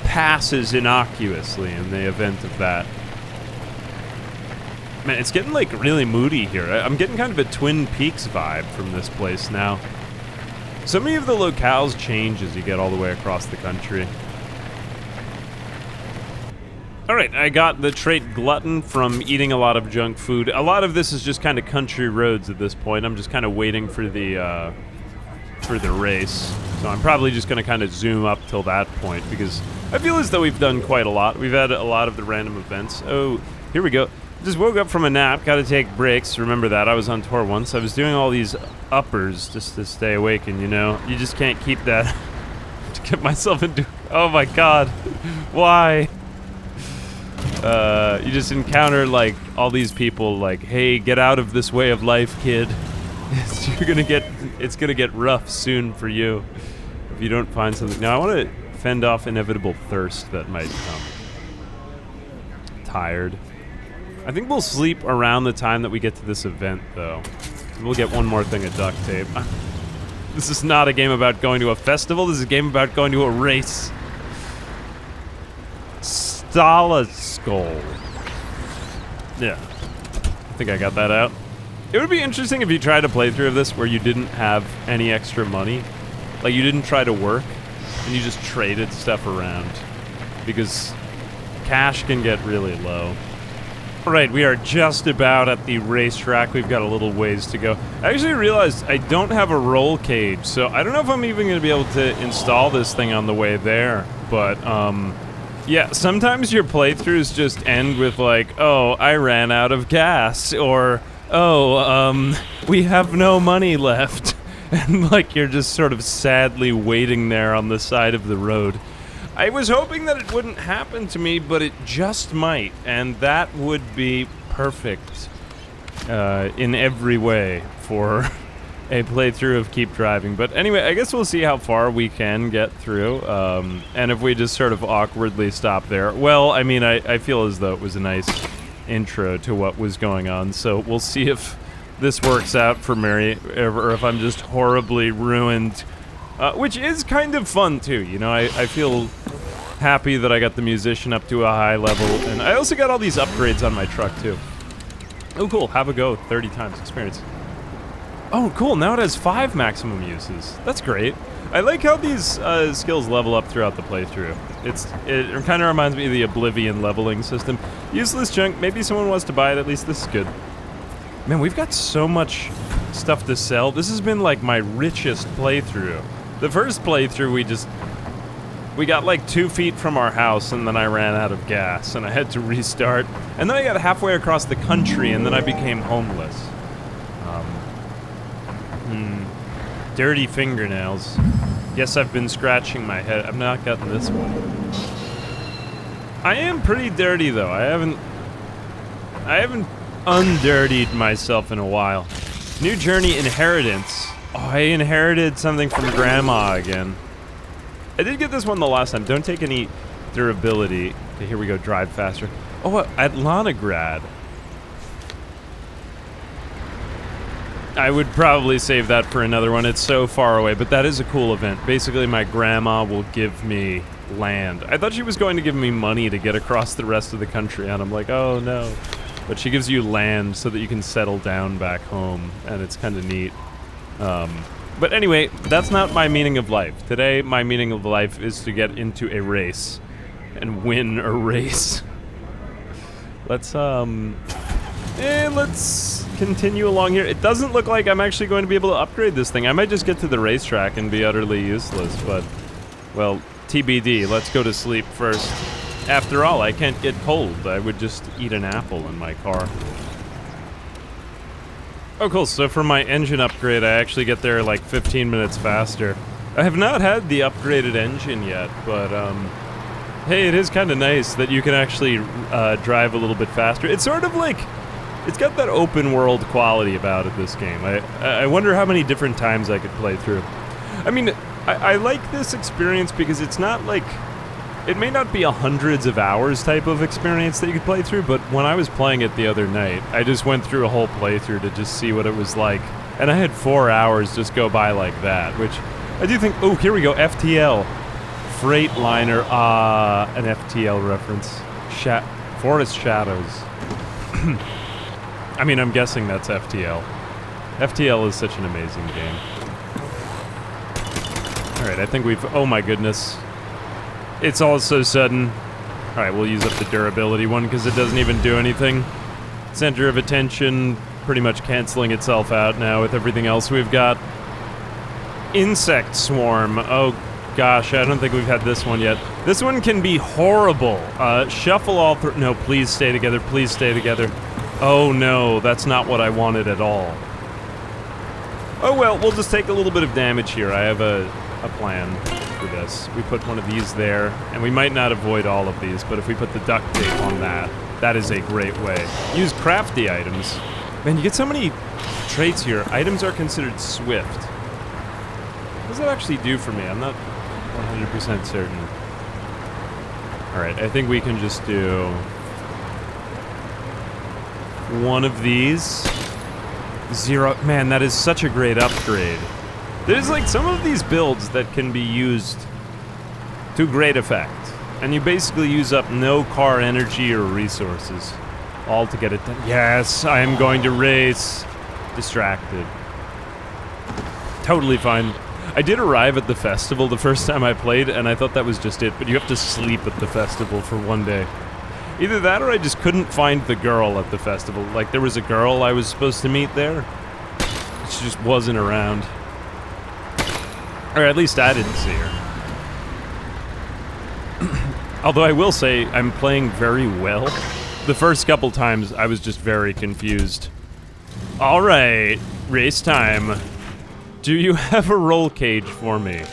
passes innocuously in the event of that. Man, it's getting, like, really moody here. I'm getting kind of a Twin Peaks vibe from this place now. So many of the locales change as you get all the way across the country. Alright, I got the trait glutton from eating a lot of junk food. A lot of this is just kind of country roads at this point. I'm just kind of waiting for the race. So I'm probably just going to kind of zoom up till that point, because I feel as though we've done quite a lot. We've had a lot of the random events. Oh, here we go. Just woke up from a nap, gotta take breaks. Remember that, I was on tour once. I was doing all these uppers just to stay awake, and you know, you just can't keep that to get myself into... Oh my god. Why? You just encounter, like, all these people, like, hey, get out of this way of life, kid. It's gonna get rough soon for you if you don't find something. Now, I want to fend off inevitable thirst that might come. Tired. I think we'll sleep around the time that we get to this event, though. We'll get one more thing of duct tape. This is not a game about going to a festival. This is a game about going to a race. Skull. Yeah. I think I got that out. It would be interesting if you tried a playthrough of this where you didn't have any extra money. Like, you didn't try to work, and you just traded stuff around. Because cash can get really low. Right, we are just about at the racetrack. We've got a little ways to go. I actually realized I don't have a roll cage, so I don't know if I'm even going to be able to install this thing on the way there. But, yeah, sometimes your playthroughs just end with like, oh, I ran out of gas, or, oh, we have no money left. And, like, you're just sort of sadly waiting there on the side of the road. I was hoping that it wouldn't happen to me, but it just might, and that would be perfect in every way for a playthrough of Keep Driving. But anyway, I guess we'll see how far we can get through, and if we just sort of awkwardly stop there. Well, I mean, I feel as though it was a nice intro to what was going on, so we'll see if this works out for Mary, or if I'm just horribly ruined, which is kind of fun too, you know. I feel happy that I got the musician up to a high level, and I also got all these upgrades on my truck too. Oh cool, have a go, 30 times experience. Oh cool, now it has 5 maximum uses. That's great. I like how these skills level up throughout the playthrough. It kind of reminds me of the Oblivion leveling system. Useless junk, maybe someone wants to buy it, at least this is good. Man, we've got so much stuff to sell. This has been like my richest playthrough. The first playthrough we got like 2 feet from our house, and then I ran out of gas and I had to restart. And then I got halfway across the country and then I became homeless. Dirty fingernails. Yes, I've been scratching my head. I've not gotten this one. I am pretty dirty though. I haven't undirtied myself in a while. New journey inheritance. Oh, I inherited something from Grandma again. I did get this one the last time. Don't take any durability. Okay, here we go. Drive faster. Oh, Atlantograd. I would probably save that for another one. It's so far away, but that is a cool event. Basically, my grandma will give me land. I thought she was going to give me money to get across the rest of the country, and I'm like, oh no. But she gives you land so that you can settle down back home, and it's kind of neat. But anyway, that's not my meaning of life. Today, my meaning of life is to get into a race and win a race. Let's continue along here. It doesn't look like I'm actually going to be able to upgrade this thing. I might just get to the racetrack and be utterly useless, but, well, TBD. Let's go to sleep first. After all, I can't get cold. I would just eat an apple in my car. Oh, cool. So for my engine upgrade, I actually get there like 15 minutes faster. I have not had the upgraded engine yet, but, hey, it is kind of nice that you can actually drive a little bit faster. It's sort of like, it's got that open world quality about it, this game. I wonder how many different times I could play through. I mean, I like this experience because it's not like, it may not be a hundreds of hours type of experience that you could play through, but when I was playing it the other night, I just went through a whole playthrough to just see what it was like. And I had 4 hours just go by like that, which I do think, oh, here we go, FTL. Freightliner, an FTL reference. Forest Shadows. I mean, I'm guessing that's FTL. FTL is such an amazing game. Alright, I think we've... Oh my goodness. It's all so sudden. Alright, we'll use up the durability one because it doesn't even do anything. Center of attention pretty much canceling itself out now with everything else we've got. Insect swarm. Oh gosh, I don't think we've had this one yet. This one can be horrible. Shuffle all through... No, please stay together. Please stay together. Oh no, that's not what I wanted at all. Oh well, we'll just take a little bit of damage here. I have a plan for this. We put one of these there, and we might not avoid all of these, but if we put the duct tape on that, that is a great way. Use crafty items. Man, you get so many traits here. Items are considered swift. What does that actually do for me? I'm not 100% certain. Alright, I think we can just do one of these. 0. Man, that is such a great upgrade. There's like some of these builds that can be used to great effect. And you basically use up no car energy or resources. All to get it done. Yes, I am going to race. Distracted. Totally fine. I did arrive at the festival the first time I played, and I thought that was just it, but you have to sleep at the festival for one day. Either that or I just couldn't find the girl at the festival. Like, there was a girl I was supposed to meet there. She just wasn't around. Or at least I didn't see her. Although I will say, I'm playing very well. The first couple times, I was just very confused. Alright, race time. Do you have a roll cage for me?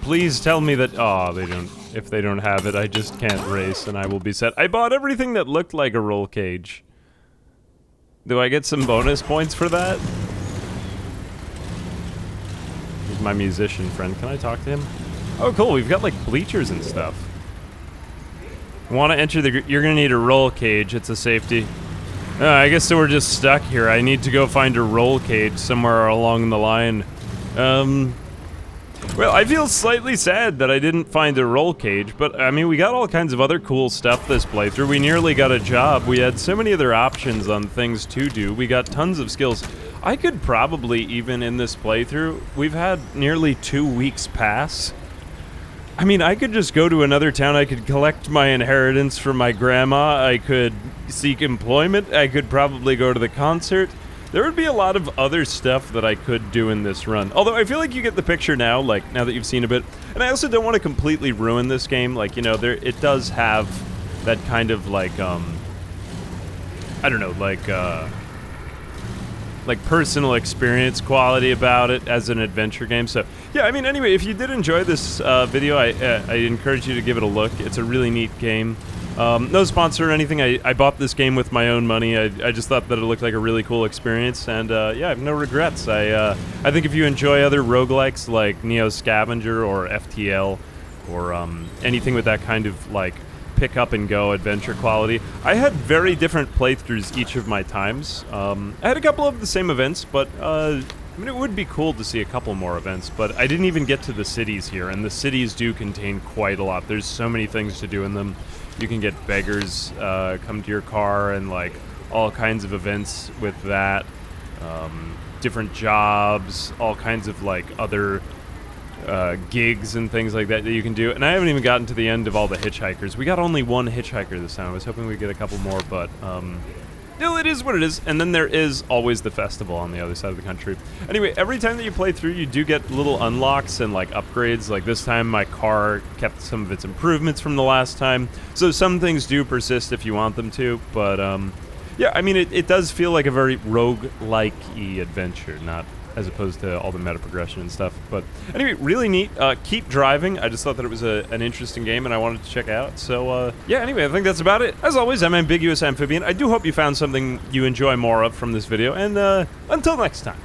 Please tell me that... Oh, they don't... If they don't have it, I just can't race, and I will be set. I bought everything that looked like a roll cage. Do I get some bonus points for that? Here's my musician friend. Can I talk to him? Oh, cool. We've got, like, bleachers and stuff. Want to enter the... You're gonna need a roll cage. It's a safety. I guess so we're just stuck here. I need to go find a roll cage somewhere along the line. Well, I feel slightly sad that I didn't find a roll cage, but, I mean, we got all kinds of other cool stuff this playthrough. We nearly got a job. We had so many other options on things to do. We got tons of skills. I could probably, even in this playthrough, we've had nearly 2 weeks pass. I mean, I could just go to another town. I could collect my inheritance from my grandma. I could seek employment. I could probably go to the concert. There would be a lot of other stuff that I could do in this run. Although I feel like you get the picture now, like, now that you've seen a bit. And I also don't want to completely ruin this game. Like, you know, it does have that kind of, like, I don't know, like personal experience quality about it as an adventure game. So, yeah, I mean, anyway, if you did enjoy this video, I encourage you to give it a look. It's a really neat game. No sponsor or anything. I bought this game with my own money. I just thought that it looked like a really cool experience, and yeah, I have no regrets. I think if you enjoy other roguelikes like Scavenger or FTL or anything with that kind of like pick up and go adventure quality, I had very different playthroughs each of my times. I had a couple of the same events, but I mean, it would be cool to see a couple more events, but I didn't even get to the cities here, and the cities do contain quite a lot. There's so many things to do in them. You can get beggars come to your car and like all kinds of events with that. Different jobs, all kinds of like other gigs and things like that you can do. And I haven't even gotten to the end of all the hitchhikers. We got only one hitchhiker this time. I was hoping we'd get a couple more, but still, it is what it is. And then there is always the festival on the other side of the country. Anyway, every time that you play through, you do get little unlocks and like upgrades. Like this time, my car kept some of its improvements from the last time. So some things do persist if you want them to. But yeah, I mean, it does feel like a very roguelike-y adventure, not as opposed to all the meta progression and stuff. But anyway, really neat. Keep driving. I just thought that it was an interesting game and I wanted to check out. So yeah, anyway, I think that's about it. As always, I'm Ambiguous Amphibian. I do hope you found something you enjoy more of from this video, and until next time.